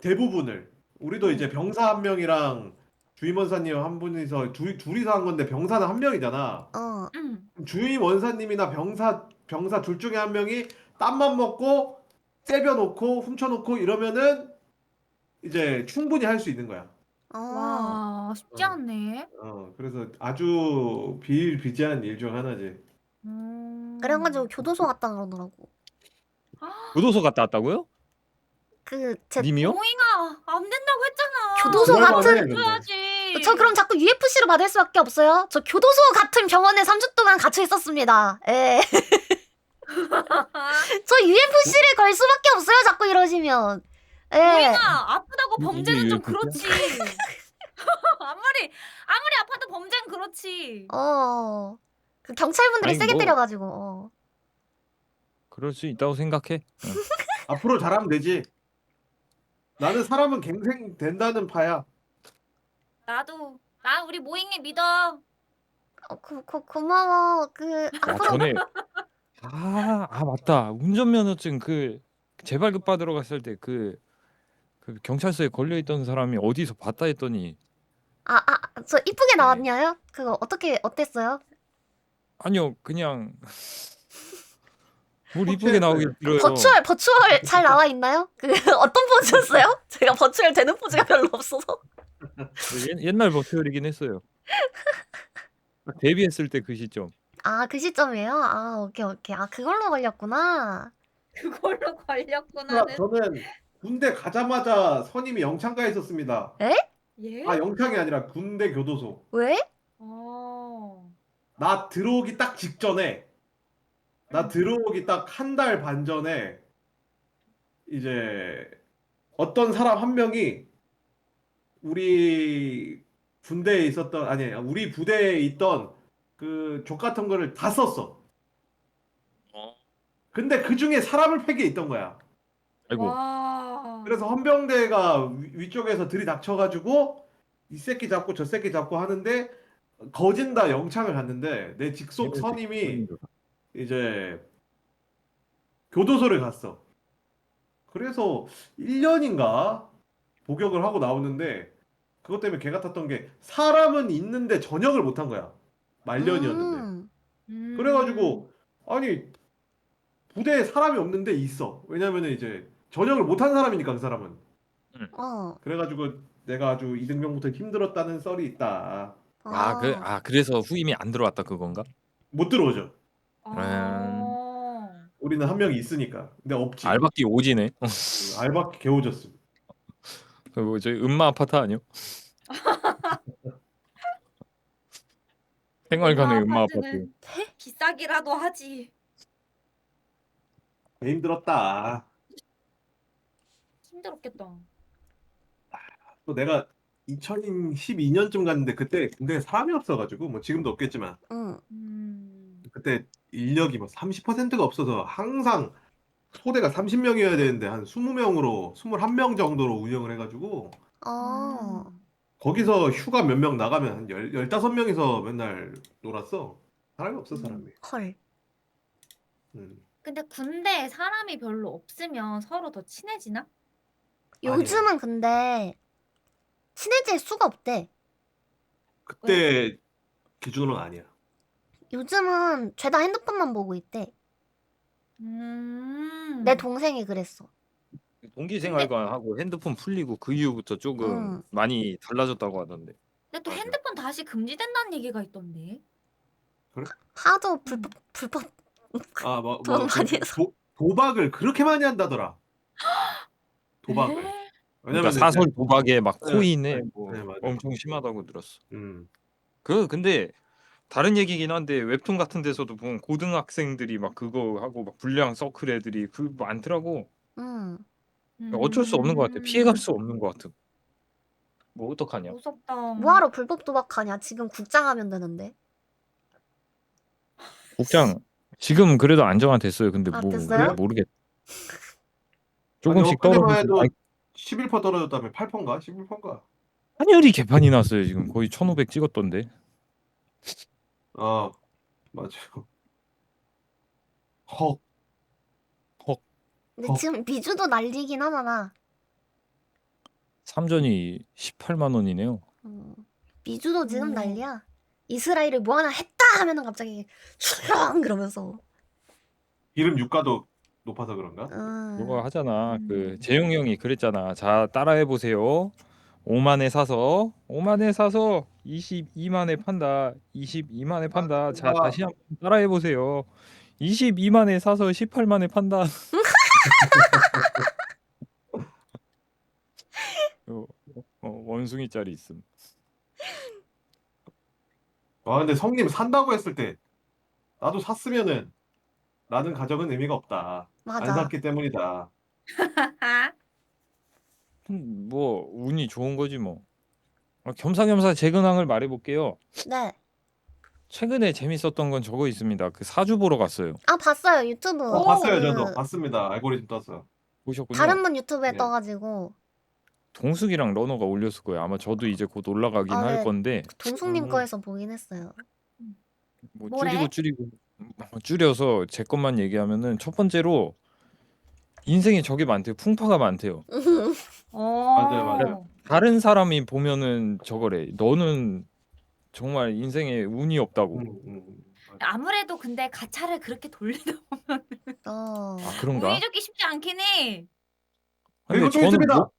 대부분을. 우리도 이제 병사 한 명이랑 주임 원사님 한 분이서 둘이서 한 건데 병사는 한 명이잖아. 주임 원사님이나 병사 둘 중에 한 명이 땀만 먹고 세벼놓고 훔쳐놓고 이러면은 이제 충분히 할 수 있는 거야. 와, 쉽지 않네. 그래서 아주 비일비재한 일 중 하나지. 그래가지고 교도소 갔다 그러더라고. 교도소 갔다 왔다고요? 제 님이요? 오잉아, 안 된다고 했잖아. 교도소 그럴만해, 같은 근데. 줘야지. 저 그럼 자꾸 UFC로 받을 수밖에 없어요. 저 교도소 같은 병원에 3주 동안 갇혀 있었습니다. 예. 저 UFC를 걸 수밖에 없어요. 자꾸 이러시면. 예. 오잉아, 아프다고 이게 범죄는 좀 UFC야? 그렇지. 아무리 아파도 범죄는 그렇지. 그 경찰분들이 아니, 세게 뭐. 때려가지고. 그럴 수 있다고 생각해. 앞으로 잘하면 되지. 나는 사람은 갱생 된다는 파야. 나 우리 모잉이 믿어. 고마워. 야, 전에 맞다. 운전면허증 그 재발급 받으러 갔을 때 그 경찰서에 걸려 있던 사람이 어디서 봤다 했더니 저 이쁘게 네. 나왔냐요? 그거 어땠어요? 아니요. 그냥 뭘 이쁘게 나오길 빌어요. 버추얼 잘 나와 있나요? 그 어떤 포즈였어요? 제가 버추얼 되는 포즈가 별로 없어서. 옛날 버추얼이긴 했어요. 딱 데뷔했을 때 그 시점. 그 시점이에요? 오케이. 그걸로 걸렸구나. 그걸로 걸렸구나는. 저는 군대 가자마자 선임이 영창가에 있었습니다. 예? 영창이 아니라 군대 교도소. 왜? 나 들어오기 딱 직전에, 나 들어오기 딱 한 달 반 전에 이제 어떤 사람 한 명이 우리 군대에 있었던, 아니 우리 부대에 있던 그 족 같은 거를 다 썼어. 근데 그 중에 사람을 팩에 있던 거야. 아이고. 와. 그래서 헌병대가 위쪽에서 들이닥쳐가지고 이 새끼 잡고 저 새끼 잡고 하는데 거진다 영창을 갔는데 내 직속 선임이 이제 교도소를 갔어. 그래서 1년인가 복역을 하고 나오는데 그것 때문에 개 같았던 게 사람은 있는데 전역을 못 한 거야. 말년이었는데. 그래가지고 아니 부대에 사람이 없는데 있어. 왜냐면은 이제 전역을 못 한 사람이니까 그 사람은. 그래가지고 내가 아주 이등병부터 힘들었다는 썰이 있다. 그래서 후임이 안 들어왔다 그건가? 못 들어오죠. 아. 우리는 한 명이 있으니까. 근데 없지. 알박기 오지네. 알바끼 개오졌어. 그 저희 음마 아파트 아니요? 생활관의 음마 아파트. 아파트는 비싸기라도 하지. 개 힘들었다. 힘들었겠다. 또 내가 2012년쯤 갔는데 그때 군대에 사람이 없어가지고 뭐 지금도 없겠지만 그때 인력이 뭐 30%가 없어서 항상 소대가 30명이어야 되는데 한 20명으로 21명 정도로 운영을 해가지고 거기서 휴가 몇 명 나가면 한 15명이서 맨날 놀았어. 사람이 없어 사람이. 헐. 근데 군대에 사람이 별로 없으면 서로 더 친해지나? 요즘은 근데 친해질 수가 없대. 그때 기준으로는 아니야. 요즘은 죄다 핸드폰만 보고 있대. 내 동생이 그랬어. 동기생활관하고 핸드폰 풀리고 그 이후부터 조금 많이 달라졌다고 하던데. 근데 또 맞아. 핸드폰 다시 금지된다는 얘기가 있던데. 하도 불법 돈 많이 해서. 도박을 그렇게 많이 한다더라. 도박을. 에? 그러니까 왜냐면 사설 도박에 막 네, 코인에 네, 뭐 네, 맞아요. 엄청 심하다고 들었어. 음. 근데 다른 얘기긴 한데 웹툰 같은 데서도 보면 고등학생들이 막 그거 하고 막 불량 서클 애들이 그 많더라고. 그러니까 어쩔 수 없는 것 같아. 피해갈 수 없는 것 같아. 뭐 어떡하냐? 무섭다. 뭐하러 불법 도박하냐? 지금 국장하면 되는데. 국장 지금 그래도 안정화됐어요. 근데 뭐 됐어요? 모르겠. 아니, 조금씩 엊그제만 떨어지고 해도 11% 떨어졌다며 8%인가? 11%인가? 환율이 개판이 났어요. 지금 거의 1,500 찍었던데. 맞아요. 헉. 근데 지금 미주도 난리긴 하잖아. 삼전이 18만 원이네요. 미주도 지금 난리야. 이스라엘이 뭐 하나 했다 하면은 갑자기 출렁 그러면서. 기름 유가도 높아서 그런가? 그거 하잖아. 그 재용 형이 그랬잖아. 자 따라해 보세요. 5만에 사서 22만에 판다. 22만에 판다. 자 다시 한번 따라해 보세요. 22만에 사서 18만에 판다. 원숭이 짤이 있음. 근데 성님 산다고 했을 때 나도 샀으면은 라는 가정은 의미가 없다. 맞아. 안 샀기 때문이다. 뭐 운이 좋은 거지 뭐. 겸사겸사 제 근황을 말해볼게요. 네. 최근에 재밌었던 건 저거 있습니다. 그 사주 보러 갔어요. 봤어요. 유튜브. 봤어요, 저도. 봤습니다. 알고리즘 떴어요. 보셨군요. 다른 분 유튜브에 네. 떠가지고. 동숙이랑 러너가 올렸을 거예요. 아마 저도 이제 곧 올라가긴 할 네. 건데 동숙님 거에서 보긴 했어요. 뭐 뭐래? 줄이고 줄여서 제 것만 얘기하면은 첫 번째로 인생에 적이 많대요. 풍파가 많대요. 맞아요, 맞아요. 다른 사람이 보면은 저거래. 너는 정말 인생에 운이 없다고. 맞아. 아무래도 근데 가차를 그렇게 돌리다 보면 어. 아 그런가? 운이 좋기 쉽지 않긴 해. 그리고 또 저는 있습니다. 뭐,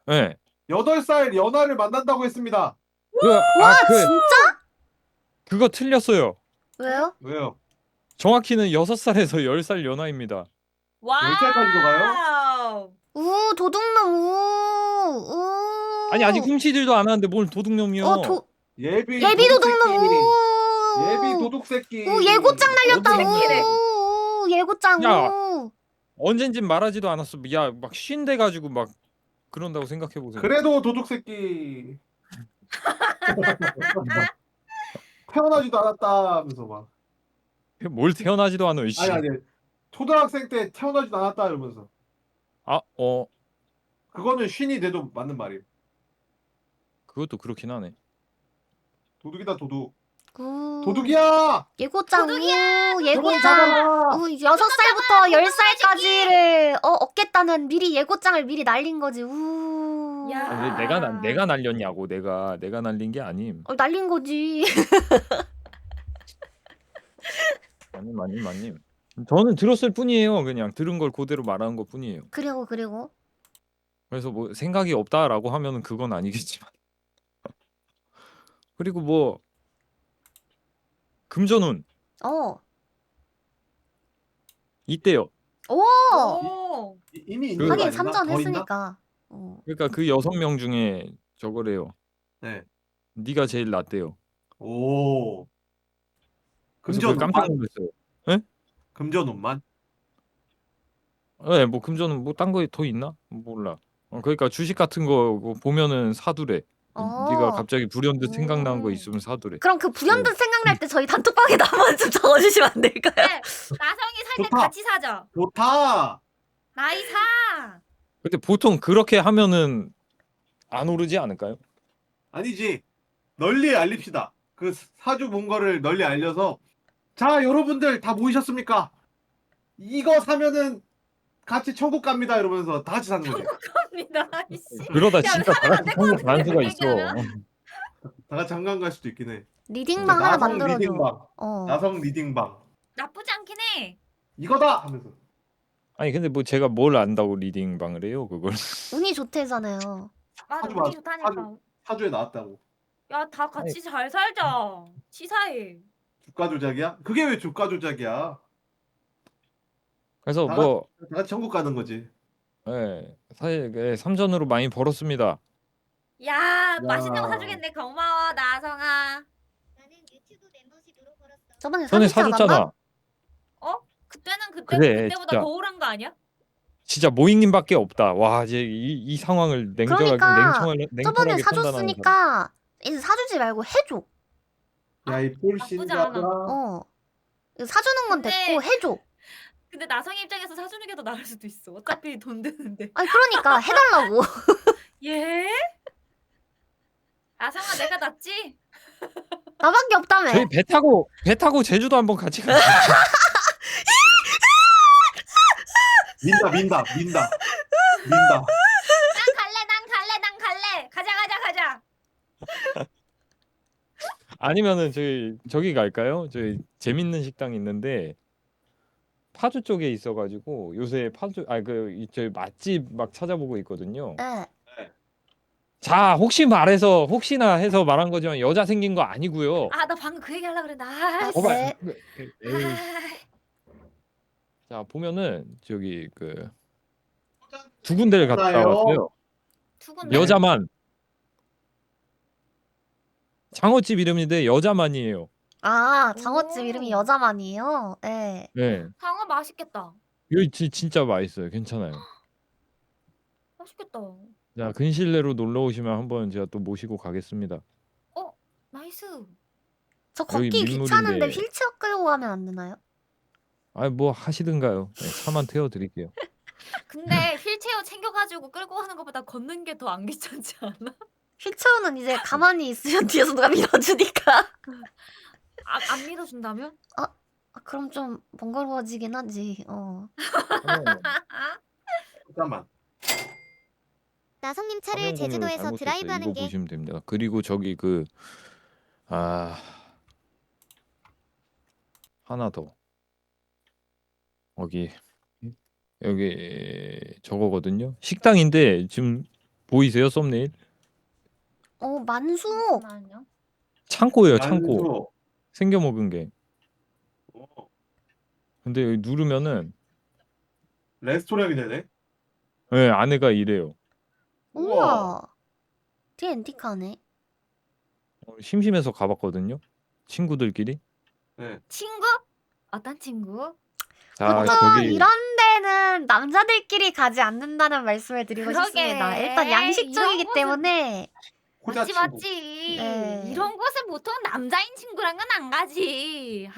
네. 8살 연하를 만난다고 했습니다. 와 진짜? 그거 틀렸어요. 왜요? 왜요? 정확히는 6살에서 10살 연하입니다. 와. 10살까지도 가요? 우 도둑놈 우. 아니 아직 훔치질도 안 하는데 뭘 도둑놈이요? 예비 예비 도둑놈 새끼. 우. 예비 도둑 새끼. 예고장 날렸다 새끼래. 우. 예고장 야. 우. 언젠진 말하지도 않았어. 야 막 쉰대 가지고 막 그런다고 생각해 보세요. 그래도 도둑 새끼. 태어나지도 않았다 하면서 막. 뭘 태어나지도 않아 이씨. 아니 초등학생 때 태어나지도 않았다 이러면서. 그거는 쉰이 돼도 맞는 말이에요. 그것도 그렇긴 하네. 도둑이다 도둑. 우. 도둑이야. 예고장 도둑이야! 우. 예고장. 6살부터 10살까지를 얻겠다는 미리 예고장을 미리 날린 거지. 우. 야. 왜 내가 날렸냐고. 내가 날린 게 아님. 날린 거지. 맞님. 저는 들었을 뿐이에요. 그냥 들은 걸 그대로 말하는 것 뿐이에요. 그리고 그래서 뭐 생각이 없다라고 하면은 그건 아니겠지만. 그리고 뭐 금전운 있대요. 오. 오. 이미 있는 거 하긴 아닌가? 3전 더 있나? 했으니까. 그러니까 그 6명 중에 저거래요. 네. 네가 제일 낫대요. 오. 그래서 그걸 깜짝 금전운만? 놀랐어요. 금전운만? 네, 뭐 금전은 뭐 딴 거 더 있나? 몰라. 그러니까 주식 같은 거 뭐 보면은 사두래. 네가 갑자기 불현듯 생각나는 거 있으면 사두래. 그럼 그 불현듯 생각날 때 저희 단톡방에다 한번 좀 적어주시면 안 될까요? 네, 나성이 살 때 좋다. 같이 사자. 좋다. 나이 사. 근데 보통 그렇게 하면은 안 오르지 않을까요? 아니지. 널리 알립시다. 그 사주 본 거를 널리 알려서 자 여러분들 다 모이셨습니까? 이거 사면은 같이 천국 갑니다 이러면서 다 같이 사는 거지. 갑니다. 이씨. 그러다 야, 진짜 다 사면 안 같이 될 성공 것 가는 수가 같은데, 있어. 얘기하면? 다 같이 한강 갈 수도 있긴 해. 리딩방 하나 나성 만들어줘. 리딩방. 나성 리딩방. 나쁘지 않긴 해. 이거다 하면서. 아니 근데 뭐 제가 뭘 안다고 리딩방을 해요 그걸. 운이 좋대잖아요. 맞아, 사주 운이 봐, 좋다니까. 사주에 나왔다고. 야, 다 같이 잘 살자. 치사해. 주가 조작이야? 그게 왜 주가 조작이야? 그래서 다 뭐 다 같이 천국 가는 거지. 사실 3전으로 많이 벌었습니다. 야, 맛있는 거 사주겠네. 고마워, 나성아. 저번에 전에 사주지 않았나? 사줬잖아. 그때는 그래, 그때보다 진짜. 더 우울한 거 아니야? 진짜 모잉님밖에 없다. 와 이제 이 상황을 냉정하게 그러니까 저번에 냉철하게 판단하는 사람. 사줬으니까 이제 사주지 말고 해줘. 야 이 나쁘지 뿔신자가. 않아. 사주는 건 근데- 됐고 해줘. 근데 나성이 입장에서 사주는 게 더 나을 수도 있어. 어차피 돈 드는데. 아니 그러니까 해달라고. 예? 나성아, 내가 낫지? 나밖에 없다며. 저희 배 타고 제주도 한번 같이 가자. 민다. 난 갈래. 가자. 아니면은 저기 갈까요? 저희 재밌는 식당 있는데 파주 쪽에 있어가지고 요새 저희 맛집 막 찾아보고 있거든요. 네. 자 혹시나 해서 말한 거지만 여자 생긴 거 아니고요. 아, 나 방금 그 얘기 하려고 그랬나. 아, 거봐. 네. 자 보면은 저기 두 군데를 갔다 왔어요. 두 군데. 여자만. 장어집 이름인데 여자만이에요. 장어집 오. 이름이 여자만이에요. 네. 네. 장어 맛있겠다. 여기 진짜 맛있어요. 괜찮아요. 맛있겠다. 자 근실내로 놀러 오시면 한번 제가 또 모시고 가겠습니다. 나이스. 저 여기 걷기 민물인데. 귀찮은데 휠체어 끌고 가면 안 되나요? 뭐 하시든가요. 네, 차만 태워드릴게요. 근데 휠체어 챙겨가지고 끌고 가는 것보다 걷는 게 더 안 귀찮지 않아? 휠체어는 이제 가만히 있으면 뒤에서 누가 밀어주니까. 안 믿어준다면? 아, 그럼 좀 번거로워지긴 하지. 어, 잠깐만. 나성님 차를 화면 공유를 제주도에서 잘못했어요. 드라이브하는 이거 게 보시면 됩니다. 그리고 저기 아 하나 더 여기 저거거든요. 식당인데 지금 보이세요 썸네일? 만수. 잠깐만요. 창고예요 창고. 난수. 생겨 먹은 게. 어, 근데 여기 누르면은 레스토랑이 되네. 네, 안에가 이래요. 우와. 우와. 되게 앤틱하네. 심심해서 가봤거든요. 친구들끼리. 네. 친구? 어떤 친구? 자 보통 저기 이런 데는 남자들끼리 가지 않는다는 말씀을 드리고 그러게. 싶습니다. 일단 양식적이기 이런 곳은- 때문에. 호자 맞지 친구. 맞지. 네. 이런 곳은 보통 남자인 친구랑은 안 가지.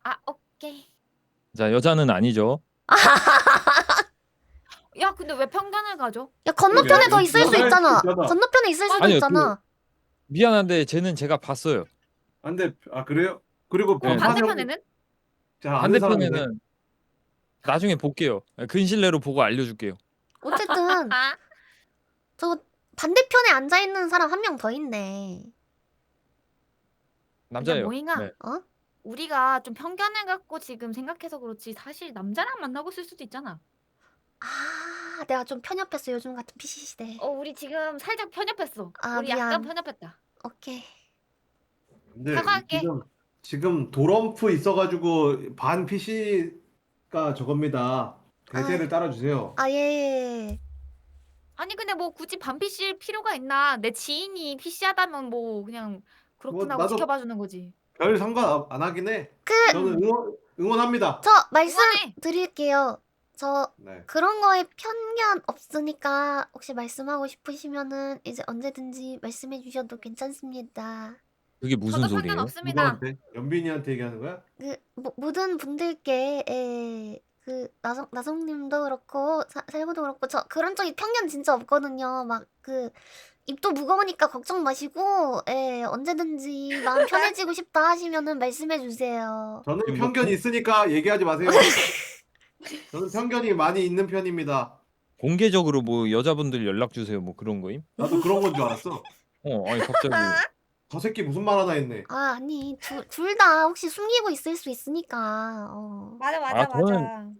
아, 오케이. 자 여자는 아니죠. 야 근데 왜 편견을 가져? 야, 건너편에 그러게. 더 있을 수 여자일 있잖아. 수도 있잖아. 건너편에 있을 수도 아니요, 있잖아. 미안한데 쟤는 제가 봤어요. 안돼. 아 그래요? 그리고 네. 반대편에는? 자, 아는 사람이네. 반대편에는 나중에 볼게요. 근실내로 보고 알려줄게요. 어쨌든 아, 저 반대편에 앉아 있는 사람 한 명 더 있네. 남자예요. 모잉아. 네. 어? 우리가 좀 편견을 갖고 지금 생각해서 그렇지 사실 남자랑 만나고 있을 수도 있잖아. 아, 내가 좀 편협했어. 요즘 같은 PC 시대. 우리 지금 살짝 편협했어. 아, 우리 약간 미안. 편협했다. 오케이. 근데 사과할게. 지금 도럼프 있어가지고 반 PC가 저겁니다. 대세를 따라주세요. 아, 예. 아니 근데 뭐 굳이 반피실 필요가 있나? 내 지인이 PC하다면 뭐 그냥 그렇구나 하고 나도- 지켜봐주는 거지. 별 상관 안 하긴 해. 저는 응원합니다. 저 말씀 응원해. 드릴게요. 저 네. 그런 거에 편견 없으니까 혹시 말씀하고 싶으시면은 이제 언제든지 말씀해 주셔도 괜찮습니다. 그게 무슨 저도 편견 소리예요? 없습니다. 누구한테? 연빈이한테 얘기하는 거야? 모든 분들께 나성님도 그렇고 살구도 그렇고 저 그런 쪽이 편견 진짜 없거든요. 막 입도 무거우니까 걱정 마시고 언제든지 마음 편해지고 싶다 하시면은 말씀해 주세요. 저는 뭐 편견이 있으니까 얘기하지 마세요. 저는 편견이 많이 있는 편입니다. 공개적으로 뭐 여자분들 연락 주세요 뭐 그런 거임? 나도 그런 건 줄 알았어. 아니 갑자기 저 새끼 무슨 말 하나 했네. 아, 아니 둘 다 혹시 숨기고 있을 수 있으니까. 맞아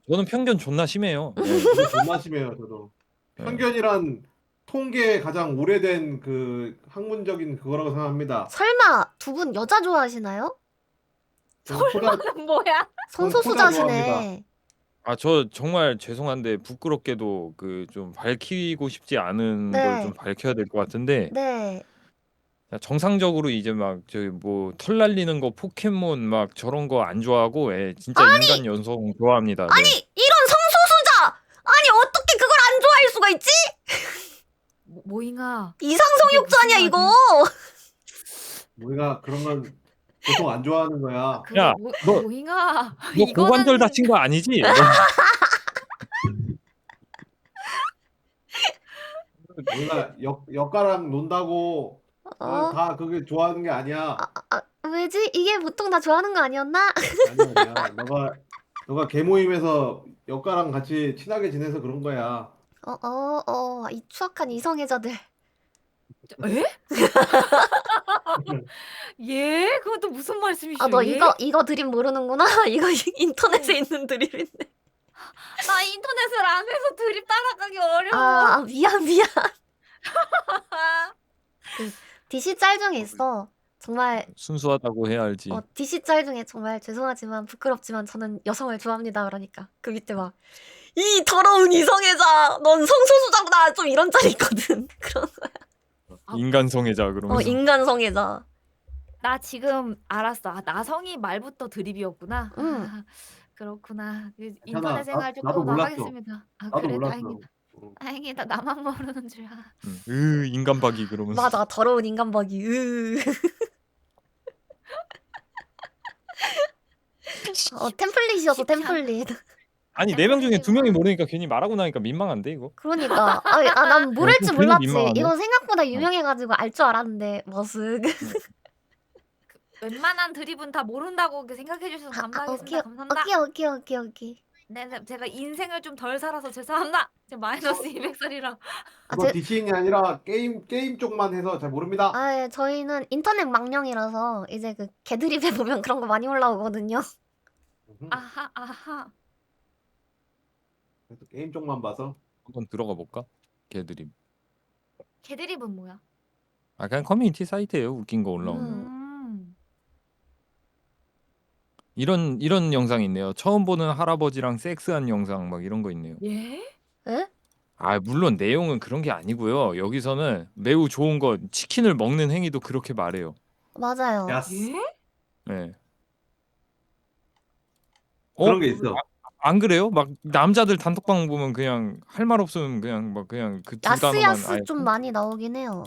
저는 편견 존나 심해요. 네. 저도 존나 심해요. 저도 네. 편견이란 통계에 가장 오래된 그 학문적인 그거라고 생각합니다. 설마 두 분 여자 좋아하시나요? 저는 포자- 뭐야? 성소수자시네. 저 정말 죄송한데 부끄럽게도 좀 밝히고 싶지 않은 네. 걸 좀 밝혀야 될 것 같은데 네. 정상적으로 이제 막 저기 뭐 털 날리는 거 포켓몬 막 저런 거 안 좋아하고 진짜 인간 연성 좋아합니다. 네. 아니 이런 성소수자! 아니 어떻게 그걸 안 좋아할 수가 있지? 모잉아. 이상성욕자 아니야 무슨 이거? 우리가 그런 건 보통 안 좋아하는 거야. 야, 너- 모잉아. 너 고관절 다친 거 아니지? 우리가 역가랑 논다고 어? 다 그게 좋아하는 게 아니야. 왜지? 이게 보통 다 좋아하는 거 아니었나? 아니야. 너가 개 모임에서 역가랑 같이 친하게 지내서 그런 거야. 이 추악한 이성애자들. 에? 예? 그건 또 무슨 말씀이시죠? 아, 너 예? 이거 드립 모르는구나? 이거 인터넷에 있는 드립인데. 나 인터넷을 안 해서 드립 따라가기 어려워. 미안. DC 짤 중에 있어. 정말 순수하다고 해야 알지. DC 짤 중에 정말 죄송하지만 부끄럽지만 저는 여성을 좋아합니다. 그러니까 그 밑에 막 이 더러운 이성애자, 넌 성소수자구나. 좀 이런 짤이 있거든. 그런 인간성애자 그러면서. 인간 성애자. 나 지금 알았어. 나성이 말부터 드립이었구나. 응. 그렇구나. 괜찮아. 인터넷 생활 나도 조금 몰랐어. 나가겠습니다. 나도 그래 몰랐어. 다행이다. 다행이다. 나만 모르는 줄 알아. 인간박이 그러면서. 맞아, 더러운 인간박이. 템플릿이었어, 템플릿. 아니 4명 중에 2명이 모르니까 괜히 말하고 나니까 민망한데 이거. 그러니까 난 모를 줄 괜히 몰랐지. 민망하네. 이거 생각보다 유명해가지고 알 줄 알았는데 머쓱. 웬만한 드립은 다 모른다고 생각해 주셔서 감사하겠습니다. 감사합니다. 오케이. 네, 제가 인생을 좀 덜 살아서 죄송합니다. 제가 마이너스 200살이라. 그거 DCN이 아니라 게임 쪽만 해서 잘 모릅니다. 예, 저희는 인터넷 망령이라서 이제 그 개드립에 보면 그런 거 많이 올라오거든요. 아하. 그래서 게임 쪽만 봐서. 한번 들어가 볼까? 걔들이. 개드립은 뭐야? 아 그냥 커뮤니티 사이트예요. 웃긴 거 올라오는. 이런 영상이 있네요. 처음 보는 할아버지랑 섹스한 영상 막 이런 거 있네요. 예? 예? 아 물론 내용은 그런 게 아니고요. 여기서는 매우 좋은 거 치킨을 먹는 행위도 그렇게 말해요. 맞아요. 야스. 예? 네. 그런 게 있어. 안 그래요? 막 남자들 단톡방 보면 그냥 할 말 없으면 그냥 막 그냥 그 두 단어만 야스야스 좀 많이 나오긴 해요.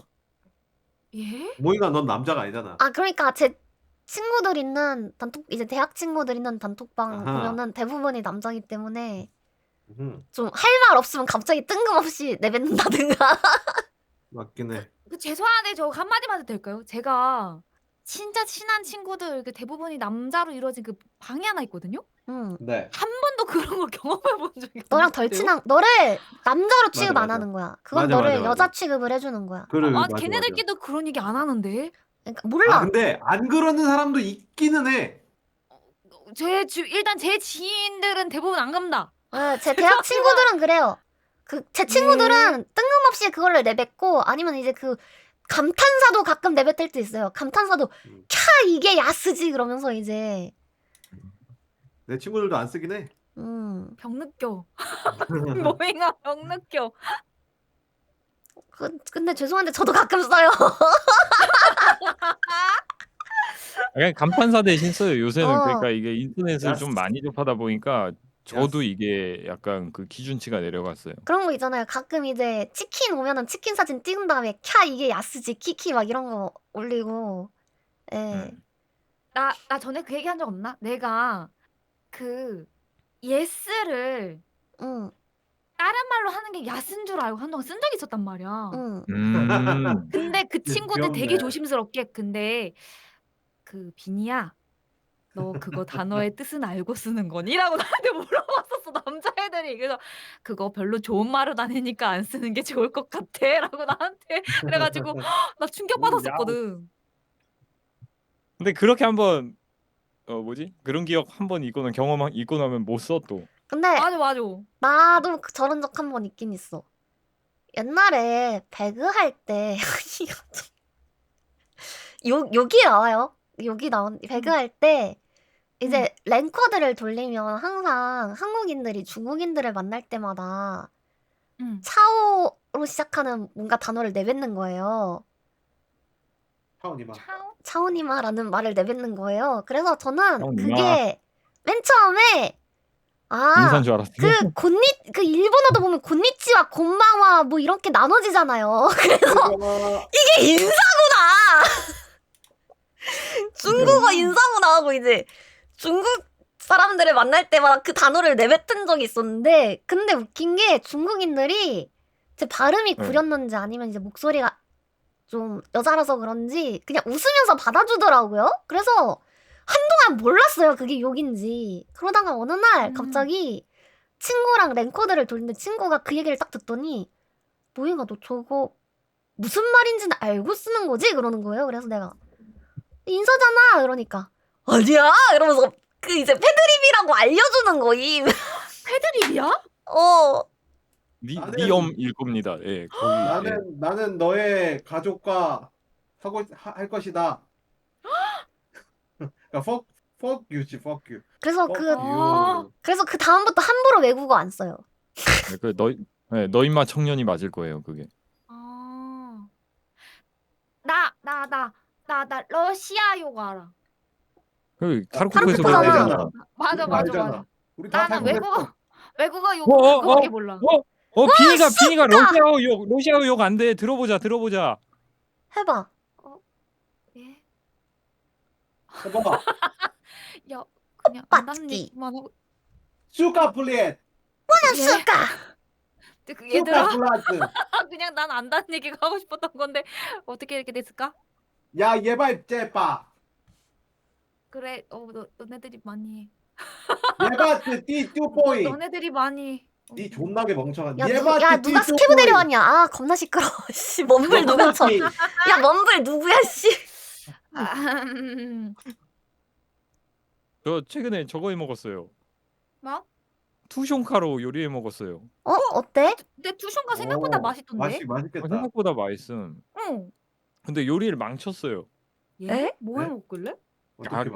예? 모이가 넌 남자가 아니잖아. 아 그러니까 제 친구들 있는 단톡 이제 대학 친구들 있는 단톡방 아하. 보면은 대부분이 남자이기 때문에 음, 좀 할 말 없으면 갑자기 뜬금없이 내뱉는다든가. 맞긴 해. 죄송한데 저 한마디만 해도 될까요? 제가 진짜 친한 친구들 대부분이 남자로 이루어진 그 방이 하나 있거든요? 응. 네. 한 번도 그런 걸 경험해 본 적이 없는데요? 너랑 덜 친한 너를 남자로 취급 안 맞아. 하는 거야. 그건 맞아, 너를 맞아, 여자 맞아. 취급을 해주는 거야. 그래, 맞아. 걔네들끼리도 그런 얘기 안 하는데? 그러니까 몰라. 아, 근데 안 그러는 사람도 있기는 해. 일단 제 지인들은 대부분 안 갑니다. 네, 제 대학 친구들은 그래요. 제 친구들은 뜬금없이 그거를 내뱉고 아니면 이제 그 감탄사도 가끔 내뱉을 때 있어요. 감탄사도 캬 이게 야스지 그러면서 이제 내 친구들도 안 쓰긴 해. 병 느껴. 모잉아 병 느껴. 근데 죄송한데 저도 가끔 써요. 그냥 감탄사 대신 써요. 요새는 어. 그러니까 이게 인터넷을 야스. 좀 많이 접하다 보니까 저도 야스. 이게 약간 그 기준치가 내려갔어요. 그런 거 있잖아요. 가끔 이제 치킨 오면은 치킨 사진 찍은 다음에 캬 이게 야스지 키키 막 이런 거 올리고. 예. 나 전에 그 얘기 한 적 없나? 내가 그 예스를 응. 다른 말로 하는 게 야스인 줄 알고 한동안 쓴 적이 있었단 말이야. 응. 근데 그 친구들 되게 귀엽네. 조심스럽게 근데 그 비니야 너 그거 단어의 뜻은 알고 쓰는 거니? 라고 나한테 물어봤었어 남자애들이. 그래서 그거 별로 좋은 말은 아니니까 안 쓰는 게 좋을 것 같아 라고 나한테 그래가지고 나 충격받았었거든. 근데 그렇게 한번 뭐지? 그런 기억 한번 있고 나면 못 써 또. 근데 맞아. 나도 저런 적 한 번 있긴 있어. 옛날에 배그 할 때 여기 나와요. 여기 나온 배그 할 때 이제 랭커드를 돌리면 항상 한국인들이 중국인들을 만날 때마다 차오로 시작하는 뭔가 단어를 내뱉는 거예요. 차원이마. 차오니마라는 말을 내뱉는 거예요. 그래서 저는 차오니마. 그게 맨 처음에 인사인 줄 알았어요. 그 일본어도 보면 곤니치와 곤방와 뭐 이렇게 나눠지잖아요. 그래서 이게 인사구나. 중국어 인사구나 하고 이제 중국 사람들을 만날 때마다 그 단어를 내뱉은 적이 있었는데 근데 웃긴 게 중국인들이 제 발음이 구렸는지 아니면 이제 목소리가 좀 여자라서 그런지 그냥 웃으면서 받아주더라고요. 그래서 한동안 몰랐어요. 그게 욕인지. 그러다가 어느 날 갑자기 친구랑 랭커드를 돌리는데 친구가 그 얘기를 딱 듣더니 모잉아 너 저거 무슨 말인지는 알고 쓰는 거지? 그러는 거예요. 그래서 내가 인사잖아. 그러니까 아니야. 이러면서 그 이제 패드립이라고 알려주는 거임. 패드립이야? 니엄일 겁니다. 예, 거기. 나는 너의 가족과 할 것이다. 그러니까 fuck you지, fuck you. 그래서 fuck you. 그래서 그 다음부터 함부로 외국어 안 써요. 너 임마 청년이 맞을 거예요, 그게. 나 러시아 욕 알아. 그 타르코프에서 알잖아. 맞아. 우리 다 나는 탈북했어. 외국어 욕 그거밖에 몰라. 비니가 러시아어 욕 안 돼. 들어보자. 해봐. 예? 해봐. 야 그냥 안 닿는 오빠찌. 얘기만 하고 슈가 플리엣. 수가. 그 슈가 얘들아 플라스. 그냥 난 안다는 얘기가 하고 싶었던 건데 어떻게 이렇게 됐을까? 야 예발 째빠. 그래 너네들이 많이 해. 예바트 띠뚜뽀이. 너네들이 많이 해. 니 존나게 멍청한. 야, 예바트 누가 스케브 띠뚜뽀이. 데려왔냐? 아 겁나 시끄러워. 씨 먼불 누가 쳐? 야 먼불 누구야 씨? 아, 저 최근에 저거 해 먹었어요. 뭐? 투숑카로 요리해 먹었어요. 어때? 근데 투숑가 생각보다 맛있던데? 맛있겠다. 생각보다 맛있음. 응. 근데 요리를 망쳤어요. 에? 뭐 해 네? 먹길래? 어떻게 봐?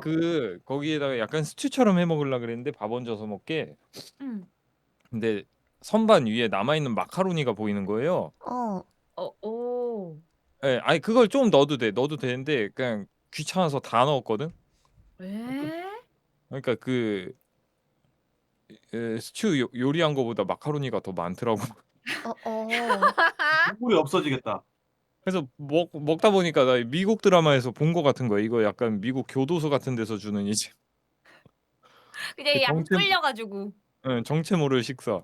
거기에다가 약간 스튜처럼 해 먹으려 그랬는데 밥 얹어서 먹게. 응. 근데 선반 위에 남아 있는 마카로니가 보이는 거예요. 오. 예, 아니 그걸 좀 넣어도 되는데 그냥 귀찮아서 다 넣었거든. 에? 그러니까 스튜 요리한 거보다 마카로니가 더 많더라고. 국물이 없어지겠다. 그래서 먹다 보니까 나 미국 드라마에서 본 거 같은 거야. 이거 약간 미국 교도소 같은 데서 주는 이제 그냥 양 정체 끌려가지고. 정체 모를 식사.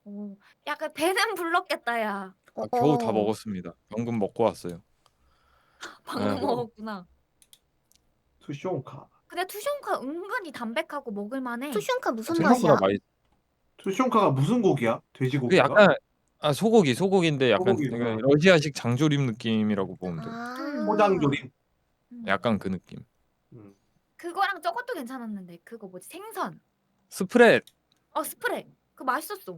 오. 약간 배는 불렀겠다 야. 겨우 다 먹었습니다. 방금 먹고 왔어요. 방금 네. 먹었구나. 투숑카. 근데 투숑카 은근히 담백하고 먹을만해. 투숑카 무슨 생각보다 맛이야? 맛있. 투숑카가 무슨 고기야? 그 돼지고기가? 약간 소고기인데 약간 소고기구나. 러시아식 장조림 느낌이라고 보면 돼. 포장조림. 약간 그 느낌. 그거랑 저것도 괜찮았는데 그거 뭐지 생선. 스프레드. 스프레. 그거 맛있었어.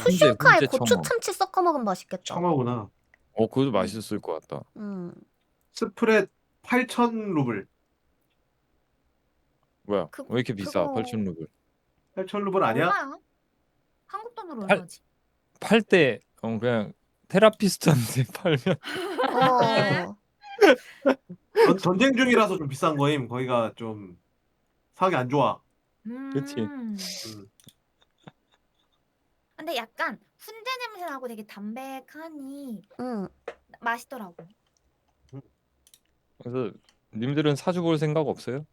투숑카에 훈제 고추 청어. 참치 섞어 먹으면 맛있겠다. 청어구나. 그것도 맛있을 것 같다. 스프레드 8,000루블. 뭐야? 그- 왜 이렇게 비싸? 그거- 8,000루블. 8,000루블 아니야? 얼마야? 한국 돈으로 팔- 얼마지? 팔 때 그냥 테라피스트한테 팔면 전쟁 중이라서 좀 비싼 거임. 거기가 좀 상황이 안 좋아. 그치. 근데 약간 훈제 냄새 나고 되게 담백하니 응. 맛있더라고. 그래서 님들은 사주 볼 생각 없어요?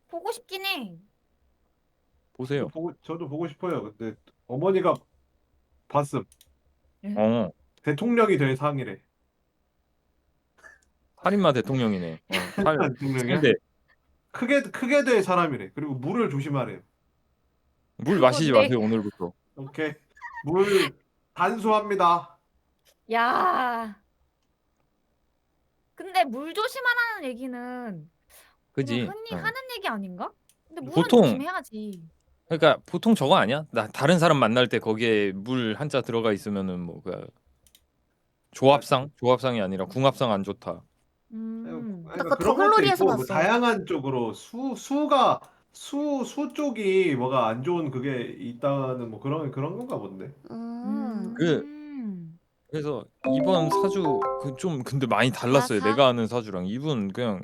보고 싶긴 해. 보세요. 저도 보고 싶어요. 근데 어머니가 봤음. 어, 대통령이 될 상이래. 살인마 대통령이네. 대통령이야? 근데 크게 될 사람이래. 그리고 물을 조심하래요. 물 마시지 네. 마세요 오늘부터. 오케이. 물 단수합니다. 야. 근데 물 조심하라는 얘기는 그지? 그냥 흔히 하는 얘기 아닌가? 근데 물은 보통- 조심해야지. 그러니까 보통 저거 아니야? 나 다른 사람 만날 때 거기에 물 한자 들어가 있으면은 조합상이 아니라 궁합상 안 좋다. 나 그거 그런 것도 더글로리에서 있고, 봤어. 다양한 쪽으로 수 쪽이 뭐가 안 좋은 그게 있다는 뭐 그런 건가 본데. 그래서 이번 사주 좀 근데 많이 달랐어요. 달랐어? 내가 아는 사주랑 이분 그냥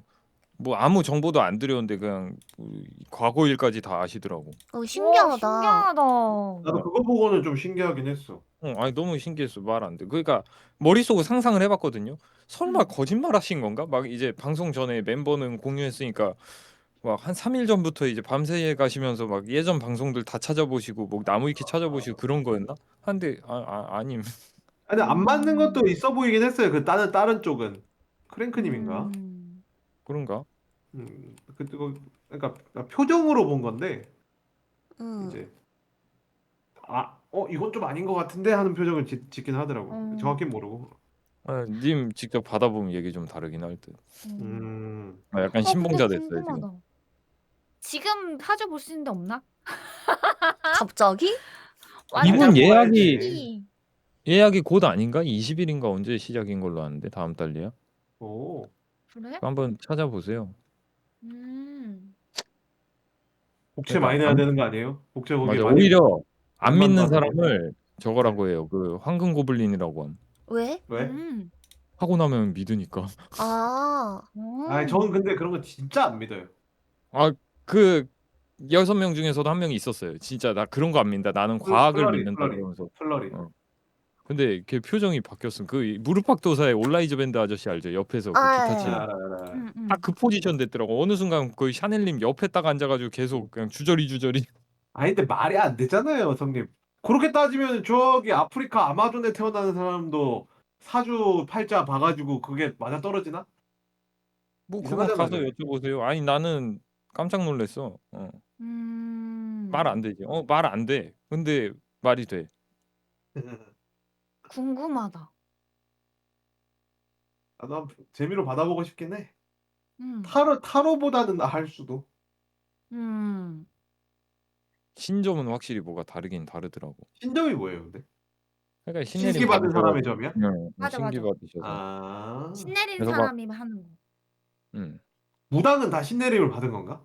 뭐 아무 정보도 안 드렸는데 그냥 과거 일까지 다 아시더라고. 신기하다. 신기하다. 나도 그거 보고는 좀 신기하긴 했어. 아니 너무 신기했어. 말 안 돼. 그러니까 머릿속으로 상상을 해봤거든요. 설마 거짓말 하신 건가? 막 이제 방송 전에 멤버는 공유했으니까 막 한 3일 전부터 이제 밤새 가시면서 막 예전 방송들 다 찾아보시고 뭐 나무위키 찾아보시고 그런 거였나? 한데 아님. 근데 안 맞는 것도 있어 보이긴 했어요. 그 다른 쪽은 크랭크님인가? 그런가? 그러니까 표정으로 본 건데 응. 이제 이건 좀 아닌 것 같은데 하는 표정을 짓긴 하더라고. 정확히 모르고. 님 직접 받아보면 얘기 좀 다르긴 할 듯. 음. 약간 신봉자 근데 됐어요 지금. 궁금하다. 지금 사주 볼 수 있는 데 없나? 갑자기? 이분 예약이- 예약이 곧 아닌가? 20일인가 언제 시작인 걸로 아는데 다음 달이야. 오. 그래? 한번 찾아보세요. 복채 그러니까 많이 내야 되는 거 아니에요? 복채 거기 맞아. 많이 오히려 안 얼마 믿는 받아요? 사람을 저거라고 해요. 그 황금 고블린이라고 함. 왜? 왜? 하고 나면 믿으니까. 아니 저는 근데 그런 거 진짜 안 믿어요. 그 6명 중에서도 한 명이 있었어요. 진짜 나 그런 거 안 믿는다. 나는 과학을 믿는다 그러면서. 플러리. 근데 걔 표정이 바뀌었음. 그 무릎팍도사의 온라이즈 밴드 아저씨 알죠? 옆에서 그 기타 예. 치는. 알아. 딱 그 포지션 됐더라고. 어느 순간 그 샤넬님 옆에 딱 앉아가지고 계속 그냥 주저리. 아니 근데 말이 안 되잖아요, 성님. 그렇게 따지면 저기 아프리카 아마존에 태어나는 사람도 사주 팔자 봐가지고 그게 맞아 떨어지나? 뭐 그거 가서 이상하잖아요. 여쭤보세요. 아니 나는 깜짝 놀랐어. 말 안 되지. 말 안 돼. 근데 말이 돼. 궁금하다. 나도 재미로 받아보고 싶긴 해. 음. 타로보다는 나을 수도. 음. 신점은 확실히 뭐가 다르긴 다르더라고. 신점이 뭐예요, 근데? 그러니까 신기 신내림 받은 사람의 받으셔가지고. 점이야? 응, 맞아, 신기 맞아. 받으셔서. 아, 신내린 그래서 막 사람이 하는 거. 응. 무당은 다 신내림을 받은 건가?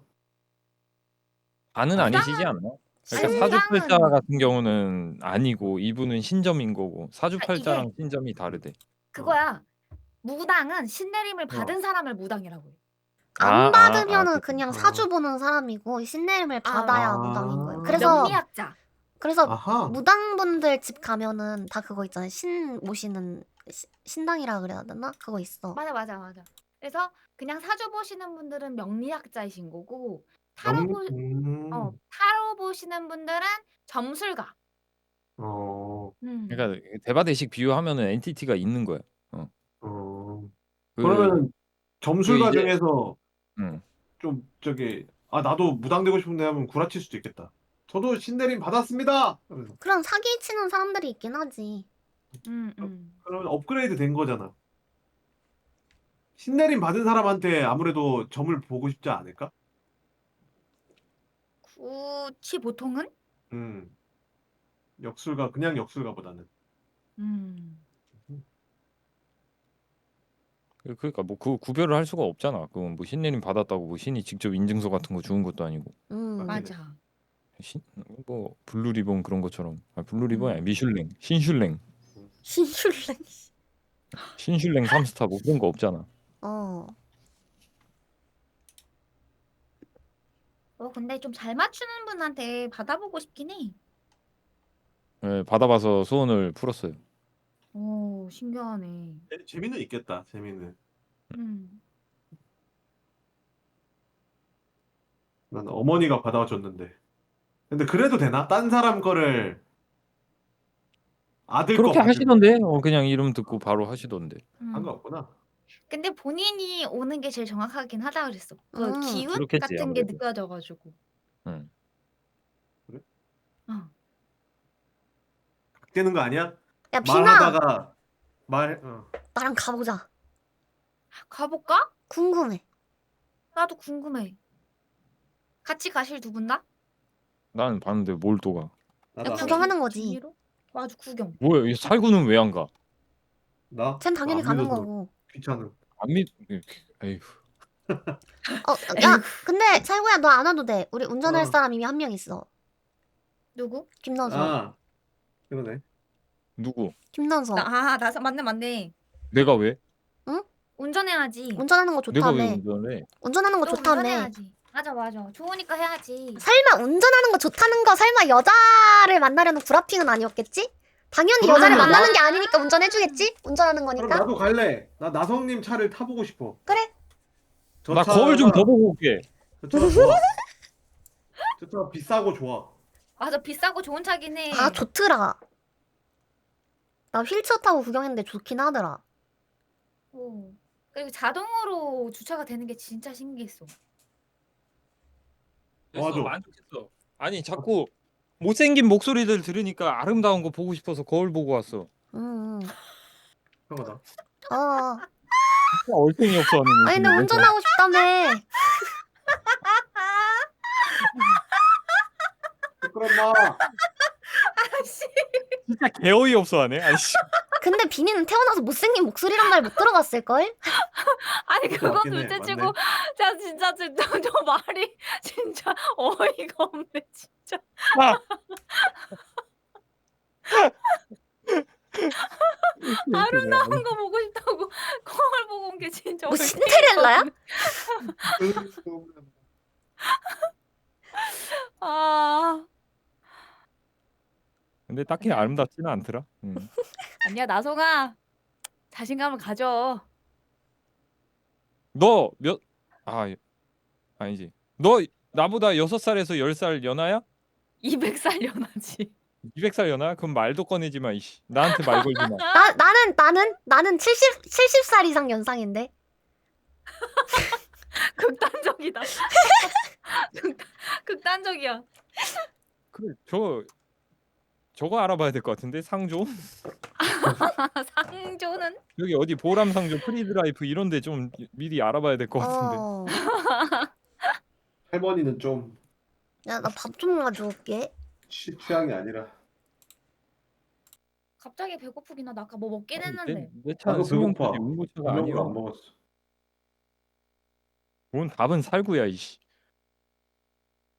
반은 아니시지 않나? 아니 그러니까 사주팔자 무당은 같은 경우는 아니고 이분은 신점인 거고 이게 사주팔자랑 신점이 다르대. 그거야. 무당은 신내림을 어. 받은 사람을 무당이라고 해. 안 받으면은 그렇구나. 그냥 어. 사주 보는 사람이고 신내림을 받아야 무당인 거예요. 명리학자. 그래서 아하. 무당분들 집 가면은 다 그거 있잖아요. 신 모시는 신당이라 그래야 되나? 그거 있어. 맞아. 그래서 그냥 사주 보시는 분들은 명리학자이신 거고 타로 보시는 분들은 점술가. 그러니까 대바대식 비유하면은 엔티티가 있는 거야. 그러면 점술가 이제 중에서 응. 좀 저기 나도 무당 되고 싶은데 하면 구라칠 수도 있겠다. 저도 신내림 받았습니다. 그러면서. 그런 사기 치는 사람들이 있긴 하지. 그러면 업그레이드 된 거잖아. 신내림 받은 사람한테 아무래도 점을 보고 싶지 않을까? 굳이 보통은? 역술가 그냥 역술가보다는. 그러니까 뭐 그 구별을 할 수가 없잖아. 그건 뭐 신내림 받았다고 뭐 신이 직접 인증서 같은 거 주는 것도 아니고. 맞아. 뭐 블루리본 그런 것처럼. 블루리본이 아니야. 음. 미슐랭, 신슐랭, 신슐랭. 신슐랭 3스타 뭐 그런 거 없잖아. 근데 좀 잘 맞추는 분한테 받아보고 싶긴 해. 네, 받아봐서 소원을 풀었어요. 오, 신기하네. 재미는 있겠다. 재미는. 난 어머니가 받아줬는데. 근데 그래도 되나? 딴 사람 거를 아들 거 그렇게 받으면 하시던데. 그냥 이름 듣고 바로 하시던데. 상관없구나. 근데 본인이 오는 게 제일 정확하긴 하다 그랬어. 그 기운 그렇겠지, 같은 게 아무래도. 느껴져가지고. 응. 그래? 되는 거 아니야? 야 비나 말하다가 나랑 가보자. 가볼까? 궁금해. 나도 궁금해. 같이 가실 두 분 다? 나는 봤는데 뭘 또 가? 나도 구경하는 거지. 재미로? 맞아, 구경. 뭐야? 이 살구는 왜 안 가? 나? 쟨 당연히 안 가는 믿어서 거고. 귀찮은. 안 믿. 에휴. 야 근데 살구야 너 안 와도 돼. 우리 운전할 어. 사람 이미 한 명 있어. 누구? 김나서. 그러네. 누구? 김나서. 맞네. 내가 왜? 운전해야지. 운전하는 거 내가 왜 좋다며. 운전해? 운전하는 거 너 좋다며. 운전해야지. 맞아. 좋으니까 해야지. 설마 운전하는 거 좋다는 거 설마 여자를 만나려는 구라핑은 아니었겠지? 당연히 그러면 여자를 나- 만나는 게 아니니까 운전해주겠지? 운전하는 그럼 거니까. 나도 갈래. 나 나성님 차를 타보고 싶어. 그래. 저 나 거울 좀 더 보고 올게. 저 차가 좋아. 저 차가 비싸고 좋아. 맞아, 비싸고 좋은 차긴 해. 아 좋더라. 나 휠체어 타고 구경했는데 좋긴 하더라. 오. 그리고 자동으로 주차가 되는 게 진짜 신기했어. 맞아. 만족했어. 아니 자꾸 못생긴 목소리들 들으니까 아름다운 거 보고 싶어서 거울 보고 왔어. 이상하다. 진짜 얼탱이 없어 하는 아니 근데 운전하고 싶다며. 시끄럽나? 아씨. 진짜 개어이 없어 하네. 아이씨. 근데 비니는 태어나서 못생긴 목소리란 말 못 들어봤을걸? 아니 그건 맞긴 해, 둘째치고 진짜 저 말이 진짜 어이가 없네 진짜. 아름다운 거 보고 싶다고 거울 보고 온 게 진짜 뭐 어이가 신데렐라야? 없네. 아 근데 딱히 아름답지는 않더라. 아니야 나송아 자신감을 가져. 너 아니지. 너 나보다 6살에서 10살 연하야? 200살 연하지. 200살 연하? 그럼 말도 꺼내지 마 이씨. 나한테 말 걸지 마. 나는 70살 이상 연상인데. 극단적이다. 극단적이야. 그래 저거 알아봐야 될 것 같은데 상조? 상조는 여기 어디 보람 상조, 프리드라이프 이런데 좀 미리 알아봐야 될 것 같은데. 할머니는 좀 야, 나 밥 좀 가져올게. 취향이 아니라. 갑자기 배고프긴 하다. 아까 뭐 먹긴 했는데. 나도 내 차는 배고파. 승용차지 운고차가 저녁을 아니야. 안 먹었어. 뭔 밥은 살구야 이씨.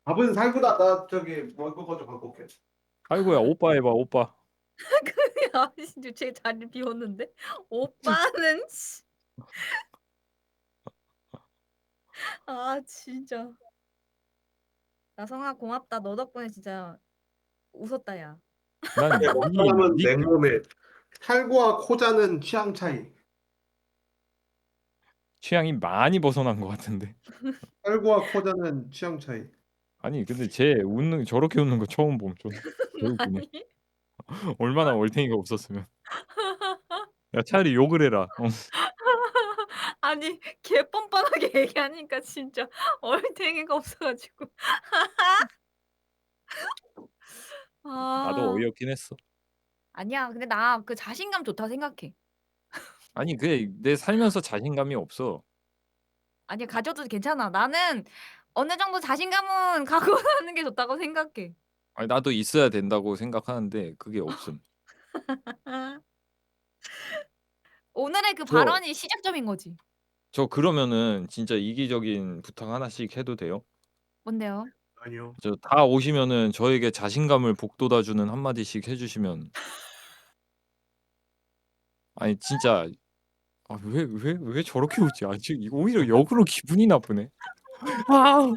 밥은 살구다. 나 저기 먹을 거 좀 갖고 올게. 살구야 오빠 해봐 오빠. 아, 진짜 제 자리 비웠는데. 오빠는 씨. 아, 진짜. 나성아 고맙다. 너 덕분에 진짜 웃었다 야. 난 네, 먹자면 니 냉몸에 살구와 코자는 취향 차이. 취향이 많이 벗어난 것 같은데. 살구와 코자는 취향 차이. 아니 근데 쟤 웃는 저렇게 웃는 거 처음 봄 좀. 개웃기네. 아니. 얼마나 얼탱이가 없었으면. 야 차라리 욕을 해라. 아니, 개 뻔뻔하게 얘기하니까 진짜 얼탱이가 없어가지고. 나도 아, 어이없긴 했어. 아니야. 근데 나 그 자신감 좋다 생각해. 아니 그게 내 살면서 자신감이 없어. 아니야, 가져도 괜찮아. 나는 어느 정도 자신감은 갖고 사는 게 좋다고 생각해. 아니 나도 있어야 된다고 생각하는데 그게 없음. 오늘의 그 저 발언이 시작점인 거지. 저 그러면은 진짜 이기적인 부탁 하나씩 해도 돼요? 뭔데요? 아니요. 저 다 오시면은 저에게 자신감을 북돋아 주는 한마디씩 해 주시면. 아니 진짜 왜 저렇게 웃지? 아 지금 이거 오히려 역으로 기분이 나쁘네.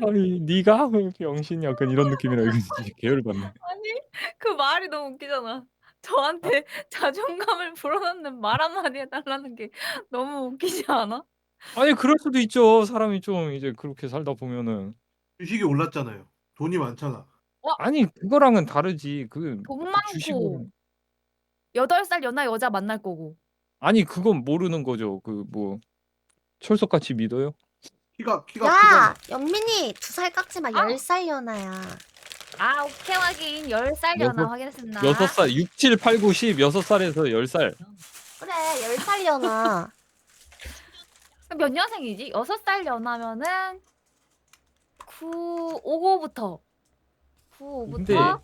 아니 네가 병신 약간 이런 느낌이라 이거 진짜 계열받네. 아니, 그 말이 너무 웃기잖아. 저한테 자존감을 불어넣는 말 한마디 해달라는 게 너무 웃기지 않아? 아니 그럴 수도 있죠. 사람이 좀 이제 그렇게 살다 보면은. 주식이 올랐잖아요. 돈이 많잖아. 아니 그거랑은 다르지. 돈 그 많고 주식으로 8살 연하 여자 만날 거고. 아니 그건 모르는 거죠. 그 뭐 철석같이 믿어요? 키가 야, 연민이 2살 깎지 마. 아. 10살 연하야. 아, 오케이 확인. 10살 연하 여섯 확인했습니다. 6살 6, 7, 8, 9, 10 6살에서 10살. 그래, 10살 연하. 그럼 몇 년생이지? 6살 연하면은 55부터. 근데 95부터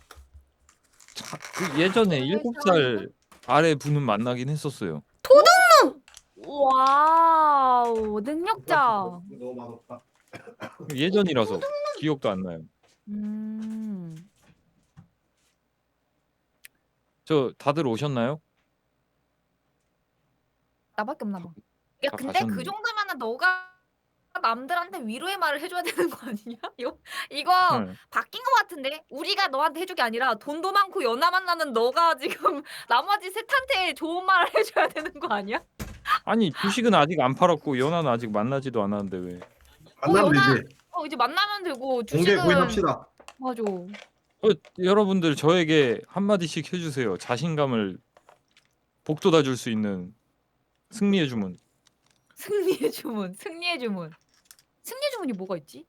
그 예전에 아, 7살 아래 분은 만나긴 했었어요. 와우, 능력자. 너무 맛없다. 예전이라서 기억도 안 나요. 저 다들 오셨나요? 나밖에 없나 봐. 야, 다 근데 가셨네. 그 정도면은 너가 남들한테 위로의 말을 해줘야 되는 거 아니야? 이거 응. 바뀐 거 같은데? 우리가 너한테 해줄 게 아니라 돈도 많고 연하 만나는 너가 지금 나머지 셋한테 좋은 말을 해줘야 되는 거 아니야? 아니 주식은 아직 안 팔았고 연하는 아직 만나지도 않았는데 왜? 만나면 연하- 되지. 이제 만나면 되고 공개 주식은 구인합시다. 맞아. 여러분들 저에게 한마디씩 해주세요. 자신감을 북돋아 줄 수 있는 승리의 주문. 승리의 주문. 승리의 주문이 뭐가 있지?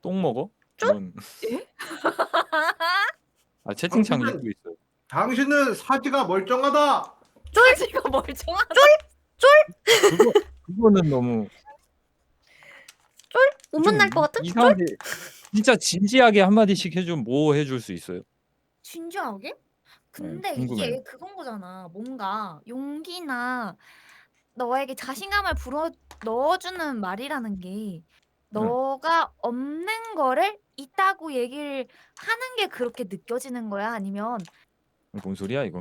똥 먹어? 쫀? 예? 아 채팅창 당신은- 읽고 있어요. 당신은 사지가 멀쩡하다. 지가 멀쩡하다. 그거는 너무 못 만날 것 같은? 이상하게 진짜 진지하게 한마디씩 해주면 뭐 해줄 수 있어요? 진지하게? 근데 궁금해요. 이게 그건 거잖아. 뭔가 용기나 너에게 자신감을 불어 넣어주는 말이라는 게 너가 없는 거를 있다고 얘기를 하는 게 그렇게 느껴지는 거야? 아니면 뭔 소리야 이거?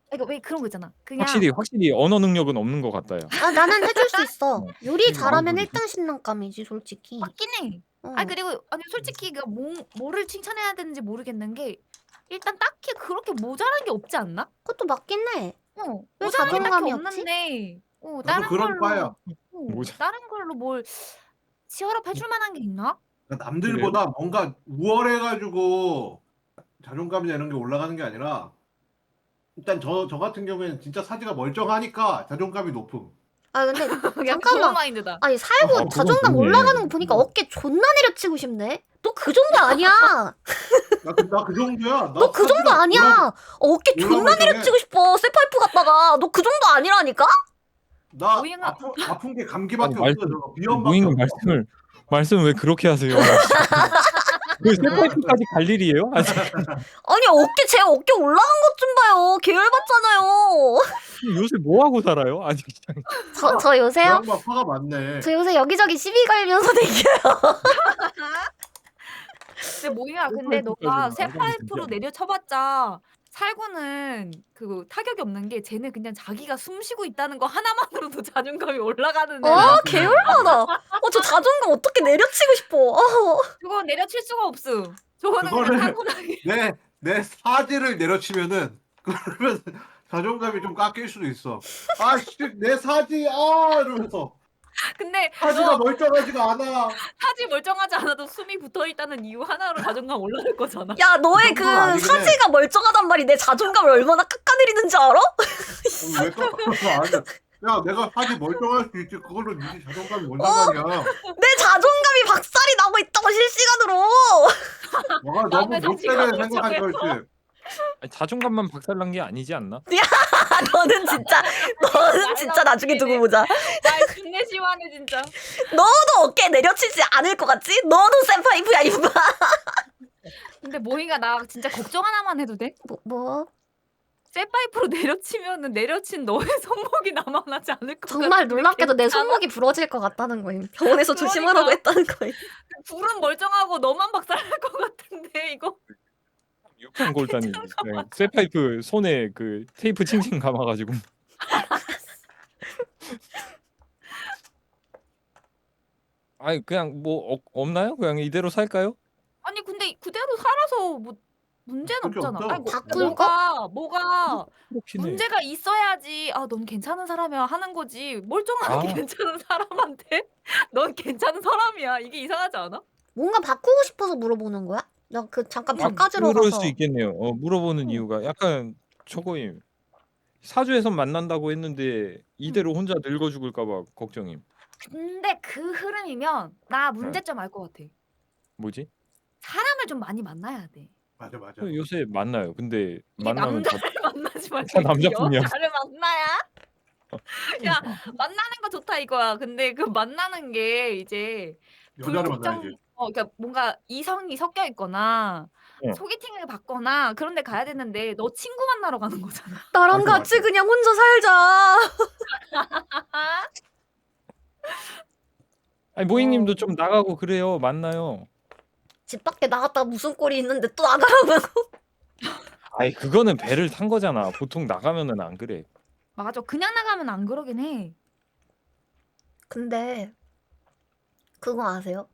그러니까 왜 그런 거 있잖아. 그냥 확실히 언어 능력은 없는 것 같다요. 아, 나는 해줄 수 있어. 어. 요리 이게 잘하면 무슨 1등 신랑감이지, 솔직히. 맞긴 해. 어. 아 그리고 아니 솔직히 그 뭐를 칭찬해야 되는지 모르겠는 게 일단 딱히 그렇게 모자란 게 없지 않나? 그것도 맞긴 해. 모자란 왜 게 딱히 자존감이 없지? 없는데 나도 다른 그런 걸로 과야. 모자- 다른 걸로 뭘 치열업 해줄 만한 게 있나? 그러니까 남들보다 뭔가 우월해가지고 자존감이나 이런 게 올라가는 게 아니라 일단 저 같은 경우에는 진짜 사지가 멀쩡하니까 자존감이 높음. 아 근데 그냥 좋은 잠깐만. 마인드다. 아니 살고 그건 자존감 좋네. 올라가는 거 보니까 어깨 존나 내려치고 싶네. 너 그 정도 아니야. 나 그 정도야. 너 그 정도 아니야. 어깨 존나 올라가기 내려치고 싶어. 쇠파이프 갔다가 너 그 정도 아니라니까? 나 모잉아. 아픈 게 감기밖에 아니, 없어. 저거 비염밖에 모잉님 없어. 말씀을 왜 그렇게 하세요? 그 쇠파이프까지 갈 일이에요? 아니, 아니 어깨 제 어깨 올라간 것 좀 봐요. 계열받잖아요. 요새 뭐 하고 살아요? 아니 그냥 저 그 요새요? 양반 화가 많네. 저 요새 여기저기 시비 걸면서 댕겨요. 근데 모잉아, 근데 쇠파이프까지는 너가 안 쇠파이프로 가면 되지 내려쳐봤자 살구는 그 타격이 없는 게 쟤는 그냥 자기가 숨 쉬고 있다는 거 하나만으로도 자존감이 올라가는 애야. 계열받아. 저 자존감 어떻게 내려치고 싶어. 그거 내려칠 수가 없음. 저거는 그거를 그냥 타고나게. 내 사지를 내려치면은 그러면 자존감이 좀 깎일 수도 있어. 아씨 내 사지 이러면서 근데 사지가 너 멀쩡하지가 않아. 사지 멀쩡하지 않아도 숨이 붙어 있다는 이유 하나로 자존감 올라갈 거잖아. 야 너의 그 그 정도는 아니긴 해. 사지가 멀쩡하단 말이 내 자존감을 얼마나 깎아내리는지 알아? 왜 깎아서 아니야. 야 내가 사지 멀쩡할 수 있지. 그걸로 네 자존감이 뭔 상관이야. 내 자존감이 박살이 나고 있다고 실시간으로. 너가 너무 남의 못되게 자신감을 생각하지 저격해서. 그렇지. 아니, 자존감만 박살난 게 아니지 않나? 너는 진짜 나중에 두고 보자. 말 준내 심하네 진짜. 너도 어깨 내려치지 않을 것 같지? 너도 쇠파이프야 이봐. 근데 모잉아, 나 진짜 걱정 하나만 해도 돼? 뭐? 쇠파이프로 내려치면은 내려친 너의 손목이 남아나지 않을 것 정말 같은데 놀랍게도 내 괜찮아? 손목이 부러질 것 같다는 거임. 병원에서 그러니까. 조심하라고 했다는 거임. 불은 멀쩡하고 너만 박살날 것 같은데 이거. 육천 골단이 그냥 쇠파이프 손에 그 테이프 칭칭 감아가지고 아니 그냥 뭐 없나요? 그냥 이대로 살까요? 아니 근데 그대로 살아서 뭐 문제는 그게 없잖아. 없어. 아이고, 바꿀 거? 뭐가 그렇긴 해. 문제가 있어야지. 아, 넌 괜찮은 사람이야 하는 거지. 멀쩡하게 아. 괜찮은 사람한테 넌 괜찮은 사람이야. 이게 이상하지 않아? 뭔가 바꾸고 싶어서 물어보는 거야? 나 그 잠깐 바꿔주러 그럴 가서. 수 있겠네요. 물어보는 이유가 약간 저거임. 사주에서 만난다고 했는데 이대로 혼자 늙어 죽을까봐 걱정임. 근데 그 흐름이면 나 문제점 알 것 같아. 뭐지? 사람을 좀 많이 만나야 돼. 맞아 맞아. 요새 만나요. 근데 이게 만나면 다 남자를 만나지 말고 다 남자뿐이야. 여자를 만나야. 야, 만나는 거 좋다 이거야. 근데 그 만나는 게 이제 여자를 불특정, 만나야지. 그러니까 뭔가 이성이 섞여 있거나 어. 소개팅을 받거나 그런 데 가야 되는데 너 친구 만나러 가는 거잖아. 나랑 맞아, 같이 맞아. 그냥 혼자 살자. 아니 모잉님도 좀 나가고 그래요. 만나요. 집 밖에 나갔다가 무슨 꼴이 있는데 또 나가라고. 아이 그거는 배를 탄 거잖아. 보통 나가면은 안 그래. 맞아. 그냥 나가면 안 그러긴 해. 근데 그거 아세요?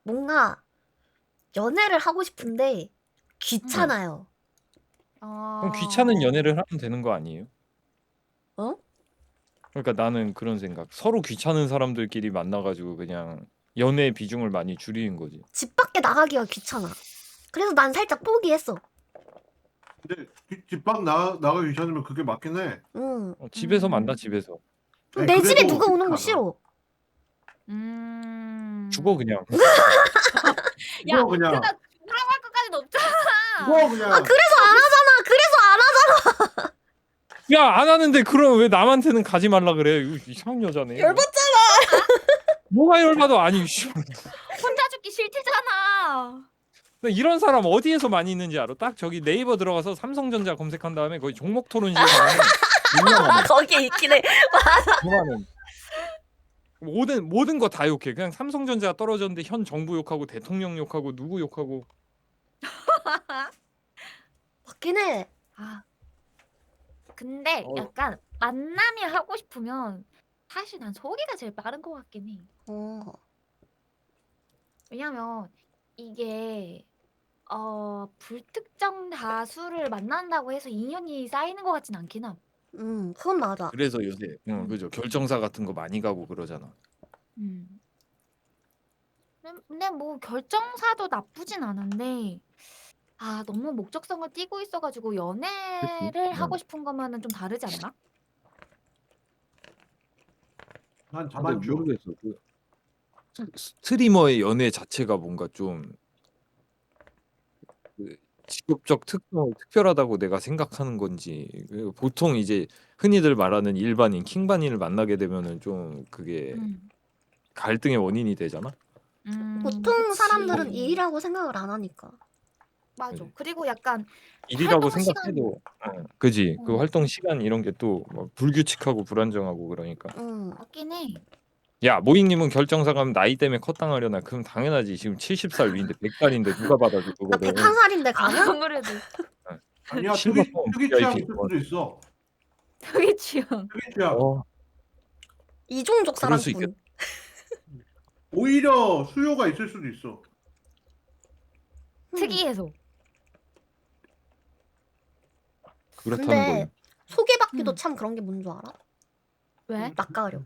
뭔가 연애를 하고 싶은데 귀찮아요. 그럼 귀찮은 연애를 하면 되는 거 아니에요? 어? 그러니까 나는 그런 생각. 서로 귀찮은 사람들끼리 만나가지고 그냥 연애 비중을 많이 줄이는 거지. 집 밖에 나가기가 귀찮아. 그래서 난 살짝 포기했어. 근데 집 밖 나가 귀찮으면 그게 맞긴 해. 응. 집에서 음. 만나 집에서. 아니, 내 집에 그래도 누가 오는 거 괜찮아. 싫어. 죽어 그냥. 야, 그냥 그러다 죽으라고 할 것까지는 없잖아. 죽어 그냥. 그래서 안 하잖아. 그래서 안 하잖아. 야 안 하는데 그럼 왜 남한테는 가지 말라 그래? 이거 이상한 여자네. 열받잖아. 뭐가 열받아? 아니 씨. 혼자 죽기 싫대잖아. 나 이런 사람 어디에서 많이 있는지 알아? 딱 저기 네이버 들어가서 삼성전자 검색한 다음에 거기 종목 토론실 가면 유명하네. 거기에 있긴 해. 그만은 모든 거 다 욕해. 그냥 삼성전자가 떨어졌는데 현 정부 욕하고 대통령 욕하고 누구 욕하고. 맞긴 해. 아, 근데 어. 약간 만남이 하고 싶으면 사실 난 소개가 제일 빠른 것 같긴 해. 왜냐면 이게 불특정 다수를 만난다고 해서 인연이 쌓이는 것 같진 않긴 함. 그건 맞아. 그래서 요새 그죠 결정사 같은 거 많이 가고 그러잖아. 근데 뭐 결정사도 나쁘진 않은데 너무 목적성을 띠고 있어가지고 그치? 연애를 하고 싶은 거면은 좀 다르지 않나? 난 근데 자만추. 모르겠어. 스트리머의 연애 자체가 뭔가 좀 그 직업적 특별하다고 내가 생각하는 건지 보통 이제 흔히들 말하는 일반인 킹반인을 만나게 되면은 좀 그게 음. 갈등의 원인이 되잖아. 보통 사람들은 그치. 일이라고 생각을 안 하니까. 맞아. 그지. 그리고 약간 일이라고 활동 시간 생각해도 그지. 그 어, 활동 시간 이런 게 또 불규칙하고 불안정하고 그러니까. 맞긴 해. 야 모잉님은 결정사가면 나이 때문에 컷당하려나? 그럼 당연하지. 지금 70살 위인데 100살인데 누가 받아줘 나 그거를. 101살인데 가능? 아무래도 아니야, 실버폰 특이 취향 VIP 있을 뭐. 수도 있어. 특이 취향. 특이 취향. 이종족 그럴 수 있겠다. 사랑꾼. 오히려 수요가 있을 수도 있어. 특이해서. 그렇다는 근데 거예요. 소개받기도 음. 참 그런 게 뭔 줄 알아? 왜? 낯가려.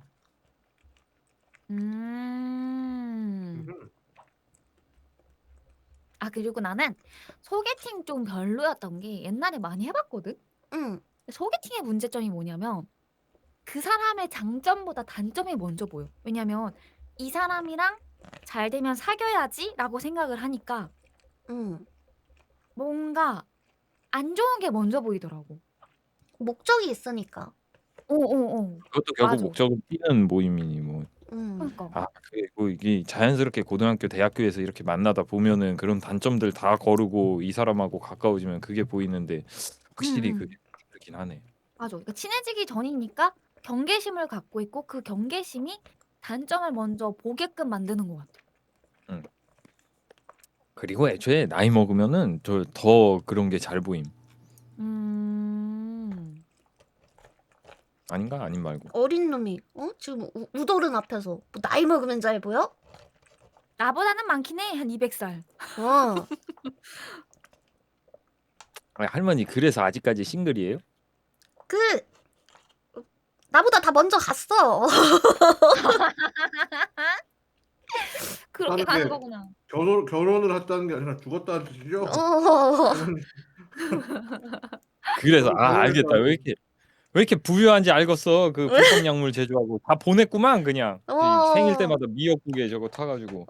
음. 그리고 나는 소개팅 좀 별로였던 게 옛날에 많이 해봤거든? 응. 소개팅의 문제점이 뭐냐면 그 사람의 장점보다 단점이 먼저 보여. 왜냐면 이 사람이랑 잘 되면 사귀어야지 라고 생각을 하니까 응. 뭔가 안 좋은 게 먼저 보이더라고. 목적이 있으니까. 어어어. 그것도 결국 맞아. 목적은 뛰는 모임이니 뭐. 응. 그러니까. 그리고 이게 자연스럽게 고등학교, 대학교에서 이렇게 만나다 보면은 그런 단점들 다 거르고 이 사람하고 가까워지면 그게 보이는데 확실히 그게 다르긴 하네. 맞아. 그러니까 친해지기 전이니까 경계심을 갖고 있고 그 경계심이 단점을 먼저 보게끔 만드는 것 같아. 그리고 애초에 나이 먹으면은 더 그런 게 잘 보임. 음. 아닌가? 아닌 말고. 어린 놈이 지금 우도른 앞에서 뭐 나이 먹으면 잘 보여? 나보다는 많긴 해. 한 200살. 어. 아니, 할머니 그래서 아직까지 싱글이에요? 그 나보다 다 먼저 갔어. 그렇게 나는 가는 왜 거구나. 결혼을 했다는 게 아니라 죽었다는 뜻이죠? 어. 그래서 알겠다. 결혼했다는 왜 이렇게 부유한지 알겠어. 그 불법 약물 제조하고 다 보냈구만 그냥. 생일 어. 때마다 미역국에 저거 타가지고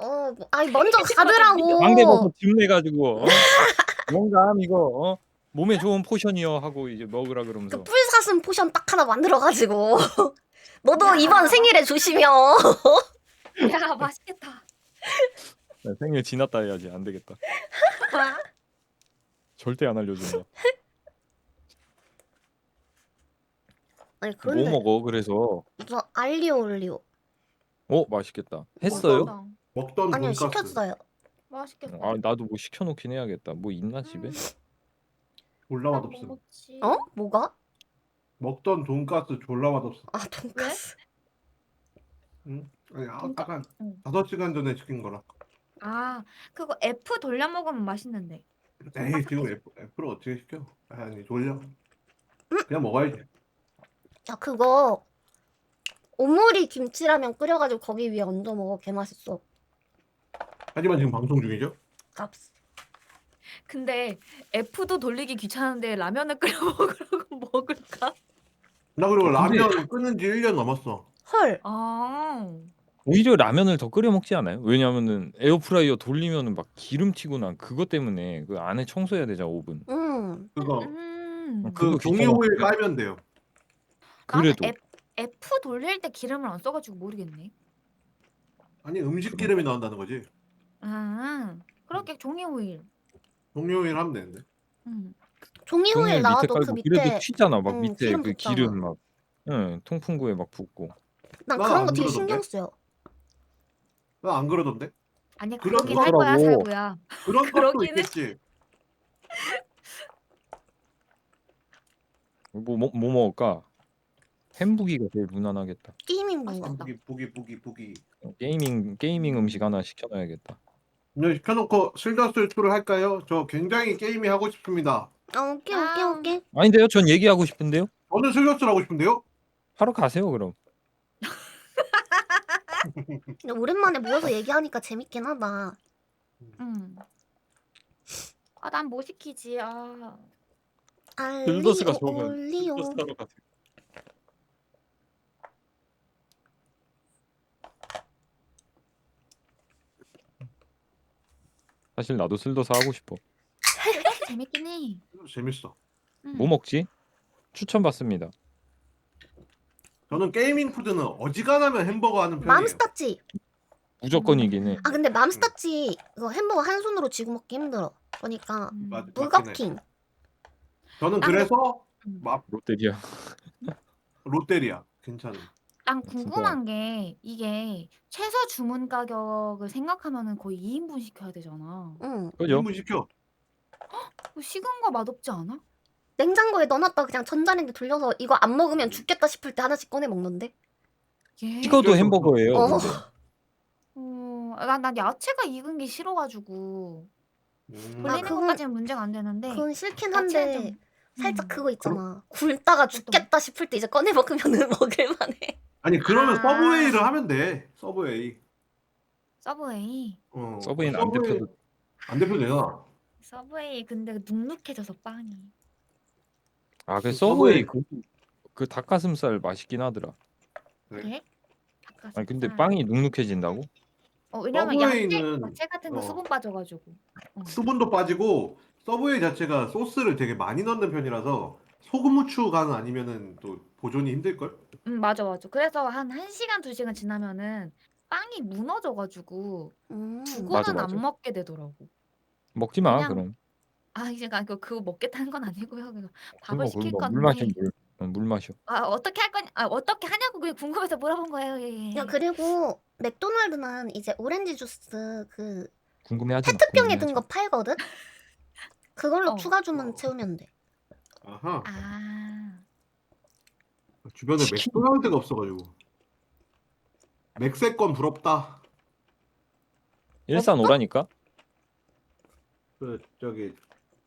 아니 먼저 때마다 광대버섯 가더라고. 즙 내가지고 영감 이거 몸에 좋은 포션이요 하고 이제 먹으라 그 그러면서 뿔사슴 포션 딱 하나 만들어가지고 너도 야. 이번 생일에 조심이요. 야, 맛있겠다. 생일 지났다 해야지. 안 되겠다. 절대 안 알려준다. 아니 뭐 그런데 먹어 그래서 저 알리오 올리오. 맛있겠다. 했어요? 먹던 아니요 돈가스. 시켰어요. 맛있겠다. 나도 뭐 시켜놓긴 해야겠다. 뭐 있나 집에? 졸라 난 맛없음. 뭐 먹지? 뭐가? 먹던 돈가스 졸라 맛없어. 돈까스. 응? 아니, 돈가- 아까 응. 5시간 전에 시킨 거라. 그거 F 돌려 먹으면 맛있는데. 에이, 지금 F를 어떻게 시켜? 아니, 졸려. 그냥 먹어야지. 야 그거 오므리 김치라면 끓여가지고 거기 위에 얹어 먹어. 개 맛있어. 하지만 지금 방송 중이죠? 값. 근데 F도 돌리기 귀찮은데 라면을 끓여 먹으라고 먹을까? 나 그리고 근데- 라면 끊은 지 1년 넘었어. 헐. 오히려 라면을 더 끓여 먹지 않아요? 왜냐하면은 에어프라이어 돌리면은 막 기름 튀고 난 그것 때문에 그 안에 청소해야 되잖아 오븐. 그거 그거 그 종이 귀찮아. 호일 깔면 돼요. 그래도 나는 F 돌릴 때 기름을 안 써가지고 모르겠네. 아니, 음식 기름이 나온다는 거지. 그렇게 종이 오일. 종이 호일 하면 되는데. 종이 종이 호일 밑에 나와도 깔고 그 그래도 밑에 튀잖아. 막 밑에 기름 그 붙잖아. 기름 막 통풍구에 막 붓고. 난 난 그런 안 거 되게 그러던데? 신경 쓰여. 나 안 그러던데? 아니 그런 그러긴 할 거야 거더라고. 살구야. 그런 것도 그러기는- 있겠지. 뭐 먹을까? 햄부기가 제일 무난하겠다. 게이밍 뭔가. 보기. 게이밍 음식 하나 시켜놔야겠다. 네, 시켜놓고 슬더슬2를 할까요? 저 굉장히 게임이 하고 싶습니다. 오케이. 아닌데요? 전 얘기하고 싶은데요. 저는 슬더슬 하고 싶은데요? 하러 가세요 그럼. 근데 오랜만에 모여서 얘기하니까 재밌긴 하다. 난 뭐 시키지? 딜도스가 알리오 좋으면 올리오. 딜도스 하러 가세요. 사실 나도 슬도스 하고 싶어. 재밌긴 해. 재밌어. 뭐 먹지? 추천 받습니다. 저는 게이밍 푸드는 어지간하면 햄버거 하는 편이에요. 맘스터치. 무조건이긴 해. 아 근데 맘스터치 이거 햄버거 한 손으로 쥐고 먹기 힘들어. 그러니까 맞긴 해. burgerking. 저는 난 그래서 음. 막 롯데리아. 롯데리아 괜찮은. 난 궁금한 게 이게 최소 주문 가격을 생각하면은 거의 2인분 시켜야 되잖아. 응. 그죠? 1분 시켜. 그거 식은 거 맛없지 않아? 냉장고에 넣어놨다 그냥 전자레인지 돌려서 이거 안 먹으면 죽겠다 싶을 때 하나씩 꺼내 먹는데. 예. 찍어도 햄버거예요. 어. 근데. 난 야채가 익은 게 싫어가지고 돌리는 그건- 것까지는 문제가 안 되는데 그건 싫긴 야채는 한데 좀 살짝 음. 그거 있잖아. 굶다가 죽겠다 싶을 때 이제 꺼내 먹으면은 먹을만해. 아니 그러면 아. 서브웨이를 하면 돼. 서브웨이. 서브웨이 서브웨이는 안 대표도 안 대표 되잖아. 서브웨이 근데 눅눅해져서 빵이 아, 그 서브웨이. 서브웨이 그 닭가슴살 맛있긴 하더라. 그래? 아니 근데 닭가슴살. 빵이 눅눅해진다고? 왜냐면 서브웨이는- 야채 같은 거 수분 빠져가지고 수분도 빠지고 서브웨이 자체가 소스를 되게 많이 넣는 편이라서 소금 후추 간 아니면은 또 보존이 힘들 걸? 맞아. 그래서 한 1시간 2시간 지나면은 빵이 무너져가지고 두고는 맞아. 안 먹게 되더라고. 먹지 마 그냥 그럼. 이제 그거 먹겠다는 건 아니고요. 그냥 밥을 굶어 시킬 굶어. 물 마셔 건데 물 마셔. 어떻게 할 거냐 어떻게 하냐고 그냥 궁금해서 물어본 거예요. 예. 야 그리고 맥도날드는 이제 오렌지 주스 그 궁금해하지 마. 페트병에 궁금해하지 든 마. 거 팔거든? 그걸로 추가 주문 어. 채우면 돼. 아하. 주변에 치킨. 맥도날드가 없어가지고. 맥세권 부럽다. 일산 오라니까?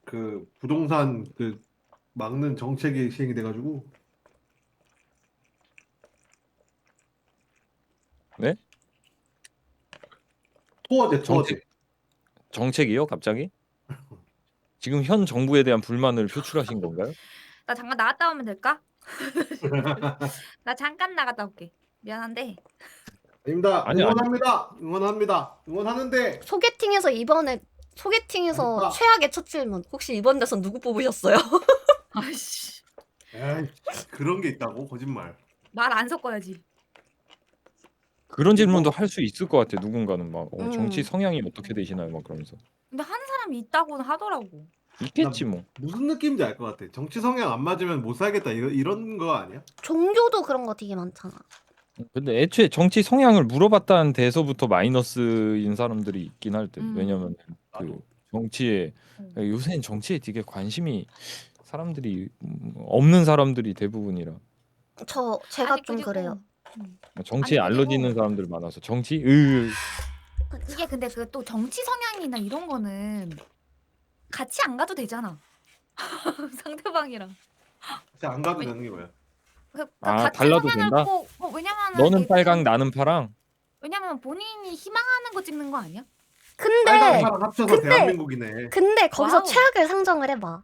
그 부동산 그 막는 정책이 시행이 돼가지고. 네? 토어제. 정책이요? 갑자기? 지금 현 정부에 대한 불만을 표출하신 건가요? 나 잠깐 나갔다 오면 될까? 나 잠깐 나갔다 올게. 미안한데. 아닙니다. 아니. 응원하는데 소개팅에서 아니다. 최악의 첫 질문. 혹시 이번 대선 누구 뽑으셨어요? 아이씨. 에이, 그런 게 있다고 거짓말. 말 안 섞어야지. 그런 질문도 할 수 있을 것 같아. 누군가는 막 정치 음. 성향이 어떻게 되시나요? 막 그러면서. 근데 하는 사람이 있다고는 하더라고. 있겠지 뭐. 무슨 느낌인지 알 것 같아. 정치 성향 안 맞으면 못 살겠다 이런 거 아니야? 종교도 그런 거 되게 많잖아. 근데 애초에 정치 성향을 물어봤다는 데서부터 마이너스인 사람들이 있긴 할 듯. 왜냐면 그 나도. 정치에 요새는 정치에 되게 관심이 사람들이 없는 사람들이 대부분이라 제가 아니, 좀 그리고 그래요. 정치에 아니, 알러지 그리고- 있는 사람들 많아서 정치 이게 근데 그 또 정치 성향이나 이런 거는 같이 안 가도 되잖아. 상대방이랑. 진짜 안 가도 되는 게 뭐야? 같이 달라도 성향을 된다? 꼭 왜냐면은 너는 이게 빨강 나는 파랑. 왜냐면 본인이 희망하는 거 찍는 거 아니야? 근데 빨강파랑 합쳐서 근데- 대한민국이네. 거기서 와우. 최악을 상정을 해봐.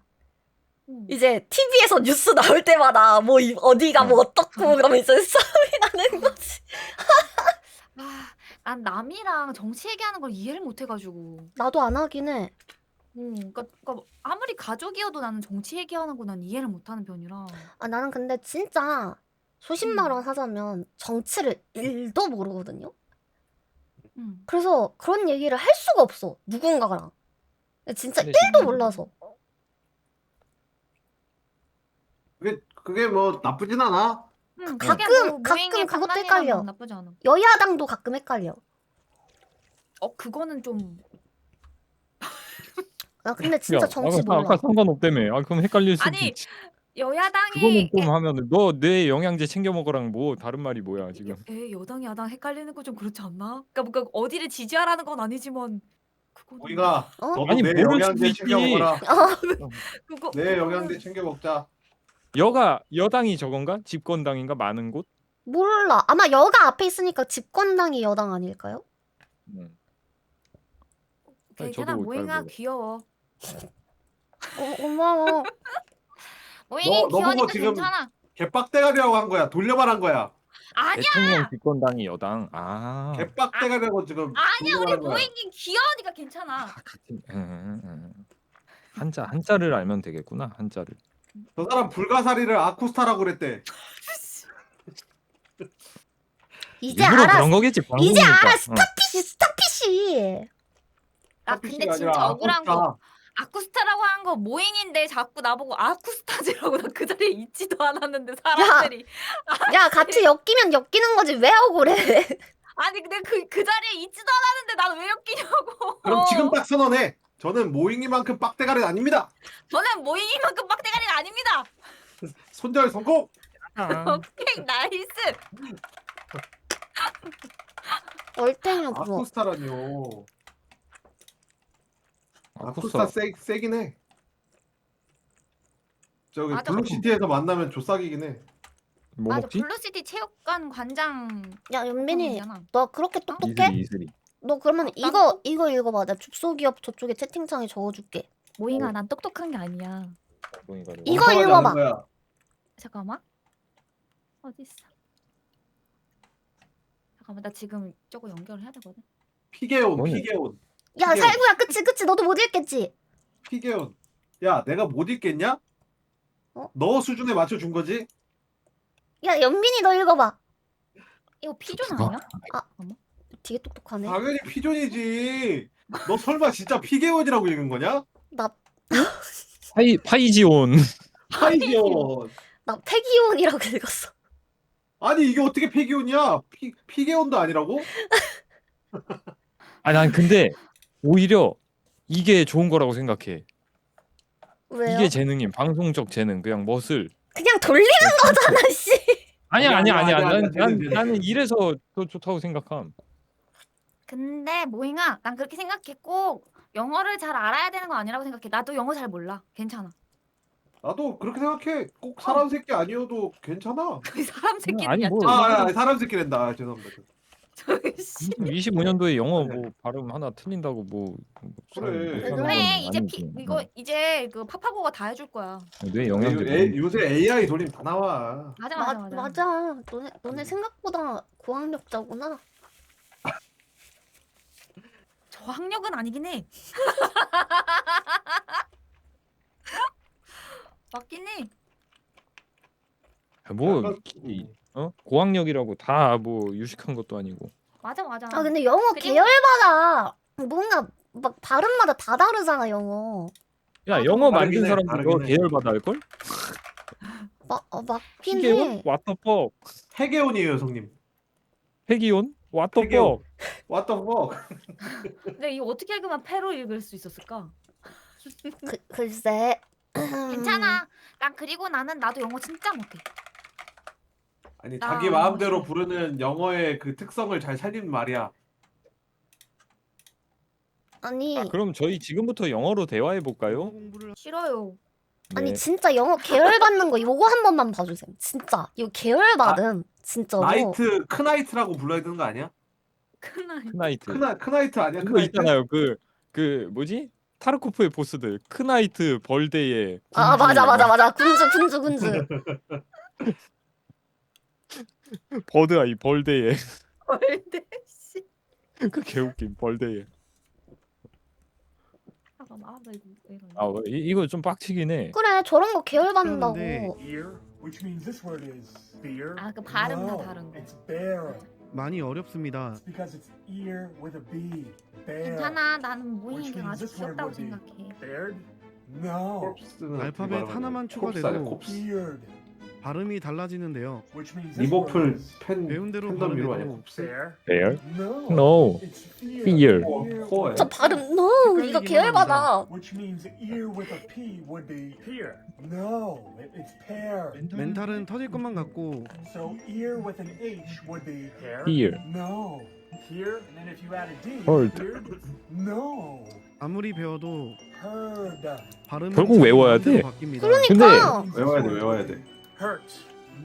음. 이제 TV에서 뉴스 나올 때마다 뭐 어디가 뭐 어떻고 그러면 이제 싸움이 나는 거지. 난 남이랑 정치 얘기하는 걸 이해를 못 해가지고. 나도 안 하긴 해. 그러니까 아무리 가족이어도 나는 정치 얘기하는 거 난 이해를 못하는 편이라. 나는 근데 진짜 소신발언 하자면 정치를 1도 모르거든요. 그래서 그런 얘기를 할 수가 없어. 누군가랑. 진짜 근데 1도 몰라서. 그게 뭐 나쁘진 않아. 가끔 그것도 헷갈려. 나쁘지 않아. 여야당도 가끔 헷갈려. 그거는 좀 나 근데 진짜 야, 정치 아까 몰라. 상관없다며. 그럼 헷갈릴 수도 아니, 있지. 여야당이 그거는 좀 하면은 너 뇌 영양제 챙겨 먹으라는 뭐 다른 말이 뭐야 지금. 여당 야당 헷갈리는 거 좀 그렇지 않나? 그러니까 어디를 지지하라는 건 아니지만 그거는 우리가 어? 너도 아니, 내 모를 영양제 수도 챙겨 있지. 먹어라. 그거 내 영양제 챙겨 먹자. 여당이 저건가? 집권당인가? 많은 곳? 몰라. 아마 여가 앞에 있으니까 집권당이 여당 아닐까요? 음. 괜찮아. 저도 모잉아 잘 귀여워. 고마워. 모잉이 너 보고 귀여우니까 지금 괜찮아. 개빡대가리라고 한 거야. 돌려말한 거야. 아니야. 대통령 집권당이 여당. 아. 개빡대가리라고 지금 아니야. 우리 돌려말한 거야. 모잉이 귀여우니까 괜찮아. 같은. 한자를 알면 되겠구나. 한자를. 저 사람 불가사리를 아쿠스타라고 그랬대. 이제 일부러 알아. 그런 거겠지. 이제 방송이니까. 알아. 스타피시. 나 커피숍이 근데 진짜 아니라 억울한 거 아쿠스타. 아쿠스타라고 한 거 모잉인데 자꾸 나보고 아쿠스타즈라고 나 그 자리에 있지도 않았는데 사람들이 야, 같이 엮이면 엮이는 거지. 왜 억울해? 아니 근데 그 자리에 있지도 않았는데 나는 왜 엮이냐고. 그럼 지금 딱 선언해. 저는 모잉이만큼 빡대가리는 아닙니다. 저는 모잉이만큼 빡대가리는 아닙니다. 손절 성공. 오케이 나이스. 얼탱이야 그거. 아쿠스타라뇨. 아쿠스타. 아쿠스타 세긴 해. 저기 맞아. 블루시티에서 만나면 조싹이긴 해. 뭐 맞아 먹지? 블루시티 체육관 관장. 야, 연민이 잖아. 너 그렇게 똑똑해? 이슬이. 너 그러면 이거 읽어봐. 내가 줍소기업 저쪽에 채팅창에 적어줄게. 모잉아 난 똑똑한 게 아니야. 이거 멍청하지 읽어봐. 않은 거야. 잠깐만. 어디 있어? 잠깐만 나 지금 저거 연결을 해야 되거든. 피게온. 뭐니? 피게온. 야, 이게- 살구야, 그치. 너도 못 읽겠지? 피게온. 야, 내가 못 읽겠냐? 어? 너 수준에 맞춰준 거지? 야, 연민이 너 읽어봐. 이거 피존 그거? 아니야? 되게 똑똑하네. 당연히 피존이지. 너 설마 진짜 피게온이라고 읽은 거냐? 나 파이지온. 파이게온. 패기온이라고 읽었어. 아니 이게 어떻게 피게온이야? 피게온도 아니라고? 아 난 근데 오히려 이게 좋은 거라고 생각해. 왜요? 이게 재능임. 방송적 재능. 그냥 멋을. 그냥 돌리는 거잖아, 씨. 아니야. 아니야. 나는 이래서 더 좋다고 생각함. 근데 모잉아 난 그렇게 생각해. 꼭 영어를 잘 알아야 되는 거 아니라고 생각해. 나도 영어 잘 몰라. 괜찮아. 나도 그렇게 생각해. 꼭 사람 새끼 아니어도 괜찮아. 그 사람 새끼는 아니, 뭐. 사람 새끼랜다. 죄송합니다. 저기 씨. 25년도에 영어 뭐 발음 하나 틀린다고 뭐 사람이 그래. 못하는 건 그래 이제 아니지. 이거 이제 그 파파고가 다 해줄 거야. 뇌 영양제. 요새 AI 돌림 다 나와. 맞아. 너네 생각보다 고학력자구나. 저 학력은 아니긴 해. 맞긴 해. 뭐 약간- 고학력이라고 다 뭐 유식한 것도 아니고. 맞아. 아, 근데 영어 그리고- 계열마다 뭔가 막 발음마다 다 다르잖아, 영어. 야 영어 다르긴 만든 해, 사람도 다르긴 이거 해. 계열받아 할 걸? 맞긴 피게온? 해. 왓더퍽. 해계온이에요, 성님. 회기온? 왓더퍽. 회계온. What the fuck? 근데 이거 어떻게 읽으면 패로 읽을 수 있었을까? 글쎄. 괜찮아. 난 그리고 나도 영어 진짜 못해. 아니 나 자기 마음대로 영어 부르는 영어의 그 특성을 잘 살리는 말이야. 아니, 그럼 저희 지금부터 영어로 대화해 볼까요? 싫어요. 아니 진짜 영어 계열 받는 거 요거 한 번만 봐주세요. 진짜 이거 계열 받음 진짜로. 나이트 크나이트라고 불러야 되는 거 아니야? 큰아이. 크나이트. 크나이트 아니야? 그거 크나이트? 있잖아요. 그 뭐지? 타르코프의 보스들. 크나이트, 벌데예. 아 군주. 맞아. 군주. 버드아이 벌데예. 월드 씨. 그 개웃긴 벌데예. 잠깐만. 나 이거 왜 이러냐. 아 이거 좀 빡치긴 해. 그래 저런 거 계열 받는다고. Ear, which means this word is beer. 아, 그 발음 다 No, 다른 거. it's bear. 많이 어렵습니다. It's because it's ear with a B. Bear. 괜찮아. 나는 Which 모잉이가 means 아주 this word 귀엽다고 would be 생각해. beard. No. 콥스는 알파벳 어떻게 하나만 말하는 거야? 추가돼도 콥스 아니야, Beard, 발음이 달라지는데요. which means this word 리버풀 is 팬 배운 대로 팬덤 이름 아니야? 발음해도 콥스? bear. Bear? No. No. It's fear. Fear. Ear 코어야. with 저 a- 발음 no 이거 계열 받아. Which means ear with a P would be pear. No, it's pear. 멘탈은 터질 것만 같고 So ear with an H would be hair. Ear. No. Here, and then if you add a D, Heard. beard. No. 아무리 배워도 Heard. 발음은 결국 외워야 자기 돼. 마음대로 바뀝니다. 그러니까 외워야 돼. Hurt.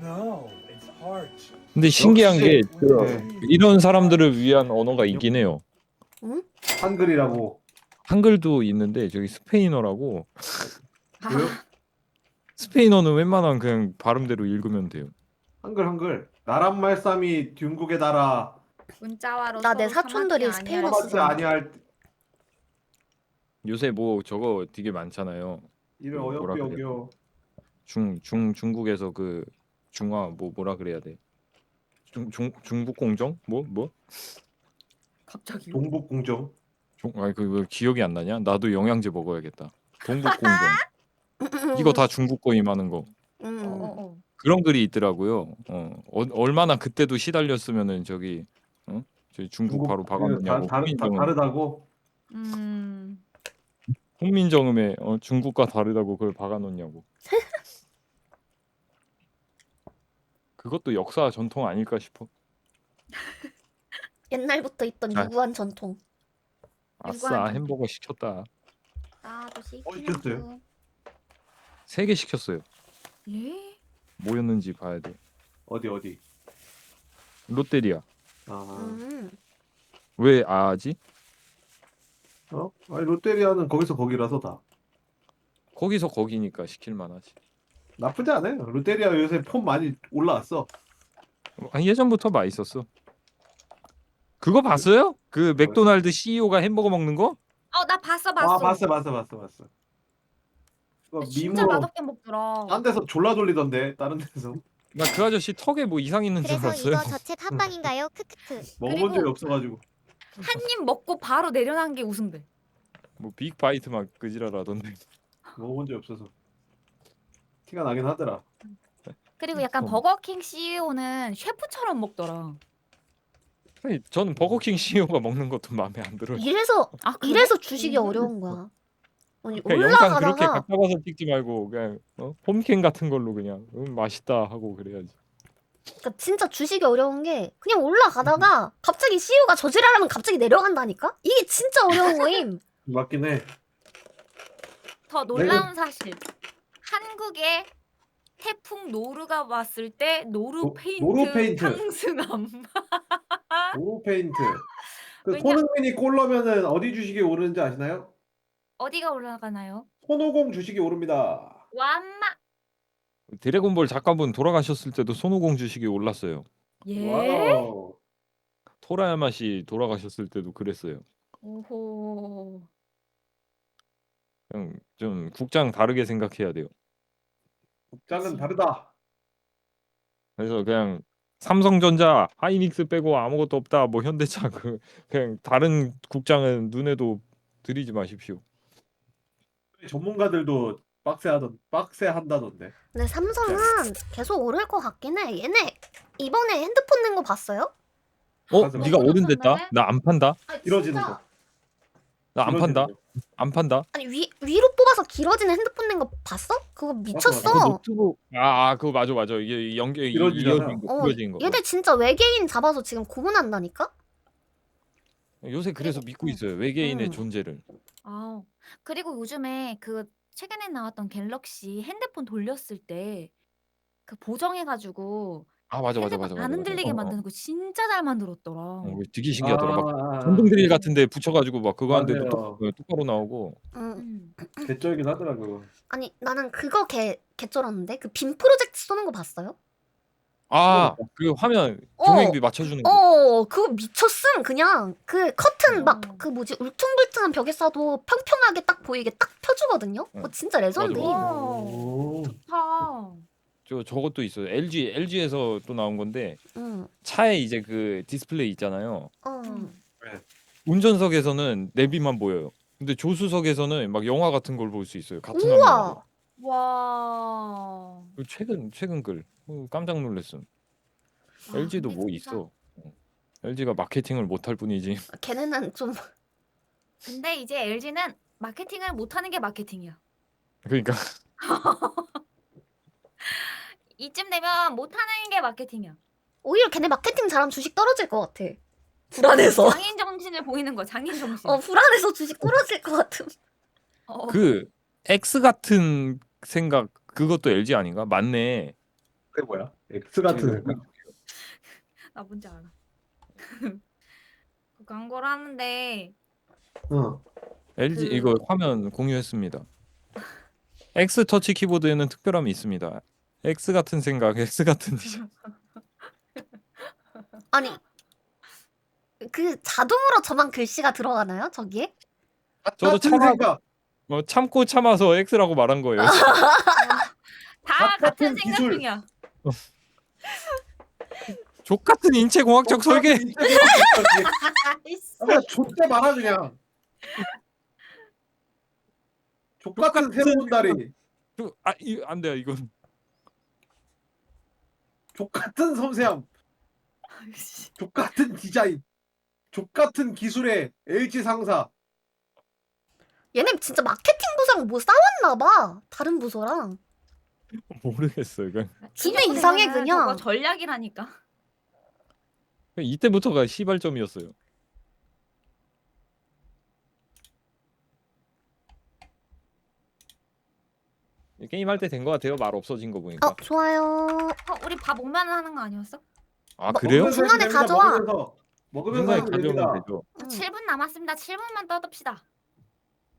No, it's heart. 근데 신기한 게 역시, 네. 이런 사람들을 위한 언어가 있긴 해요. 한글이라고. 한글도 있는데 저기 스페인어라고. 왜요? 스페인어는 웬만한 그냥 발음대로 읽으면 돼요. 한글. 나란 말씀이 듀국의 나라. 문자와로 나 내 서로 사촌들이 사마지 스페인어 아니할 사마지 쓰잖아. 아니할 요새 뭐 저거 되게 많잖아요. 이를 뭐라 어렵게 그래야 여겨. 중국에서 그 중화 뭐라 그래야 돼? 중북 공정? 뭐? 갑자기. 동북공정. 아니 그 기억이 안 나냐? 나도 영양제 먹어야겠다. 동북 공정. 이거 다 중국 거 임하는 거. 그런 글이 있더라고요. 얼마나 그때도 시달렸으면은 저기 저기 중국 바로 박아놓냐고. 다르다고. 홍민정음에 중국과 다르다고 그걸 박아놓냐고. 그것도 역사 전통 아닐까 싶어. 옛날부터 있던 아. 유구한 전통. 아싸 유구한 햄버거 시켰다. 나도 시켰어요? 3개 시켰어요. 예? 뭐였는지 봐야 돼. 어디? 롯데리아. 음. 왜 아지? 아니 롯데리아는 거기서 거기라서 다 거기서 거기니까 시킬만하지. 나쁘지 않아요. 롯데리아 요새 폼 많이 올라왔어. 예전부터 맛있었어. 그거 봤어요? 그 맥도날드 CEO가 햄버거 먹는 거? 나 봤어. 아 봤어. 그거 진짜 밈으로 맛없게 먹더라. 딴 데서 졸라 돌리던데 다른 데서 나 그 아저씨 턱에 뭐 이상 있는 줄 그래서 알았어요. 이거 저챗 합방인가요? 크크크. 먹어본 적이 그리고- 없어가지고. 한 입 먹고 바로 내려난 게 우승들. 뭐 빅바이트 막 그지랄하던데. 먹어본 적이 없어서 티가 나긴 하더라. 그리고 약간 어. 버거킹 CEO는 셰프처럼 먹더라. 아니, 저는 버거킹 CEO가 먹는 것도 마음에 안 들어요. 이래서 그래? 이래서 주식이 어려운 거야. 아니 그냥 영상 그렇게 올라가다가 가까워서 찍지 말고 그냥 홈캠 같은 걸로 그냥 맛있다 하고 그래야지. 그러니까 진짜 주식이 어려운 게 그냥 올라가다가 갑자기 CEO가 저지랄하면 갑자기 내려간다니까? 이게 진짜 어려운 거임. 맞긴 해. 더 놀라운 사실. 한국에 태풍 노르가 왔을 때 노루 페인트 노루 상승함. 오페인트. 그 왜냐- 손흥민이 골 넣으면은 어디 주식이 오르는지 아시나요? 어디가 올라가나요? 손오공 주식이 오릅니다. 완마. 드래곤볼 작가분 돌아가셨을 때도 손오공 주식이 올랐어요. 예? 와우. 토라야마 씨 돌아가셨을 때도 그랬어요. 오호. 그냥 좀 국장 다르게 생각해야 돼요. 국장은 그치. 다르다. 그래서 그냥 삼성전자, 하이닉스 빼고 아무것도 없다. 뭐 현대차 그냥 다른 국장은 눈에도 들이지 마십시오. 전문가들도 빡세한다던데. 근데 삼성은 계속 오를 것 같긴 해. 얘네 이번에 핸드폰 낸 거 봤어요? 맞아. 네가 오른댔다? 나 안 판다. 아니, 길어지는 진짜. 거. 나 안 판다. 안 판다. 아니 위로 뽑아서 길어지는 핸드폰 낸 거 봤어? 그거 미쳤어. 맞아. 노트북 그거 맞아. 이게 연결 길어지잖아. 이어진 거, 길어진 거. 얘네 진짜 외계인 잡아서 지금 구분한다니까? 요새 그래서 믿고 있어요. 외계인의 음. 존재를. 아, 그리고 요즘에 그 최근에 나왔던 갤럭시 핸드폰 돌렸을 때 그 보정해가지고 맞아. 핸드폰 안 흔들리게 만드는 거 진짜 잘 만들었더라. 되게 신기하더라. 막 전동 드릴 같은데 붙여가지고 막 그거 하는데도 맞아요. 똑바로 나오고. 개쩔긴 하더라고. 아니 나는 그거 개쩔었는데 그 빔 프로젝트 쏘는 거 봤어요? 그 화면 어. 종횡비 맞춰주는 거. 그거 미쳤음 그냥 그 커튼 막 그 뭐지 울퉁불퉁한 벽에 쏴도 평평하게 딱 보이게 딱 펴주거든요. 그거 진짜 레전드임. 맞아. 오. 좋다. 저것도 있어요. LG에서 또 나온 건데 응. 차에 이제 그 디스플레이 있잖아요. 음. 운전석에서는 내비만 보여요. 근데 조수석에서는 막 영화 같은 걸 볼 수 있어요. 같은 우와. 화면으로. 와. 최근 글 깜짝 놀랐음. LG도 근데 뭐 진짜- 있어. LG가 마케팅을 못할 뿐이지. 걔네는 좀 근데 이제 LG는 마케팅을 못하는 게 마케팅이야. 그러니까 이쯤 되면 못하는 게 마케팅이야. 오히려 걔네 마케팅 잘하면 주식 떨어질 것 같아. 불안해서. 장인 정신을 보이는 거야. 장인 정신. 불안해서 주식 떨어질 것 같음. 그 X 같은 생각 그것도 LG 아닌가? 맞네. 그게 뭐야? X 같은. 나 뭔지 알아. 그 광고를 하는데 어. LG 그- 이거 화면 공유했습니다. X 터치 키보드에는 특별함이 있습니다. X 같은 생각, X 같은 디자인. 아니 그 자동으로 저만 글씨가 들어가나요 저기에? 저도 같은 참아- 생각. 참고 참아서 X라고 말한 거예요. 다 같은 생각 기술. 중이야. 족 같은 인체 공학적 설계. 그냥 족대 말아 그냥. 족 같은 새로운 다리. 안 돼요 이건. 족 같은 섬세함. 족 같은 디자인. 족 같은 기술의 LG 상사. 얘네 진짜 마케팅 부서랑 뭐 싸웠나봐 다른 부서랑. 모르겠어요. 그냥 진짜 이 정도면은 이상해, 그냥. 저거 전략이라니까. 이때부터가 시발점이었어요. 게임 할 때 된 것 같아요. 말 없어진 거 보니까. 좋아요. 우리 밥 오면 하는 거 아니었어? 아 그래요? 먹으면서 중간에 해도 됩니다, 가져와. 먹으면서 중간에 해도 됩니다. 가져오면 되죠. 7분 남았습니다. 7분만 떠듭시다.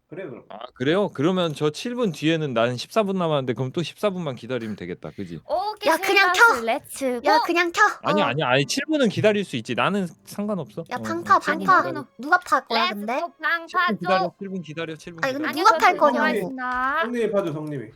그래 그럼. 아 그래요? 그러면 저 7분 뒤에는 난 14분 남았는데 그럼 또 14분만 기다리면 되겠다. 그지? 오케이. 야, 그냥 켜. 렛츠 고. 야 그냥 켜. 아니 7분은 기다릴 수 있지. 나는 상관없어. 야 어, 방파 어, 방파. 아니, 누가 팔 거야 렛츠 근데? 고 7분 방파 기다려. 쪽. 7분 기다려. 7분 아니, 근데 기다려. 누가 팔 안녕하세요. 거냐고. 고맙습니다. 성님이 봐줘 성님이.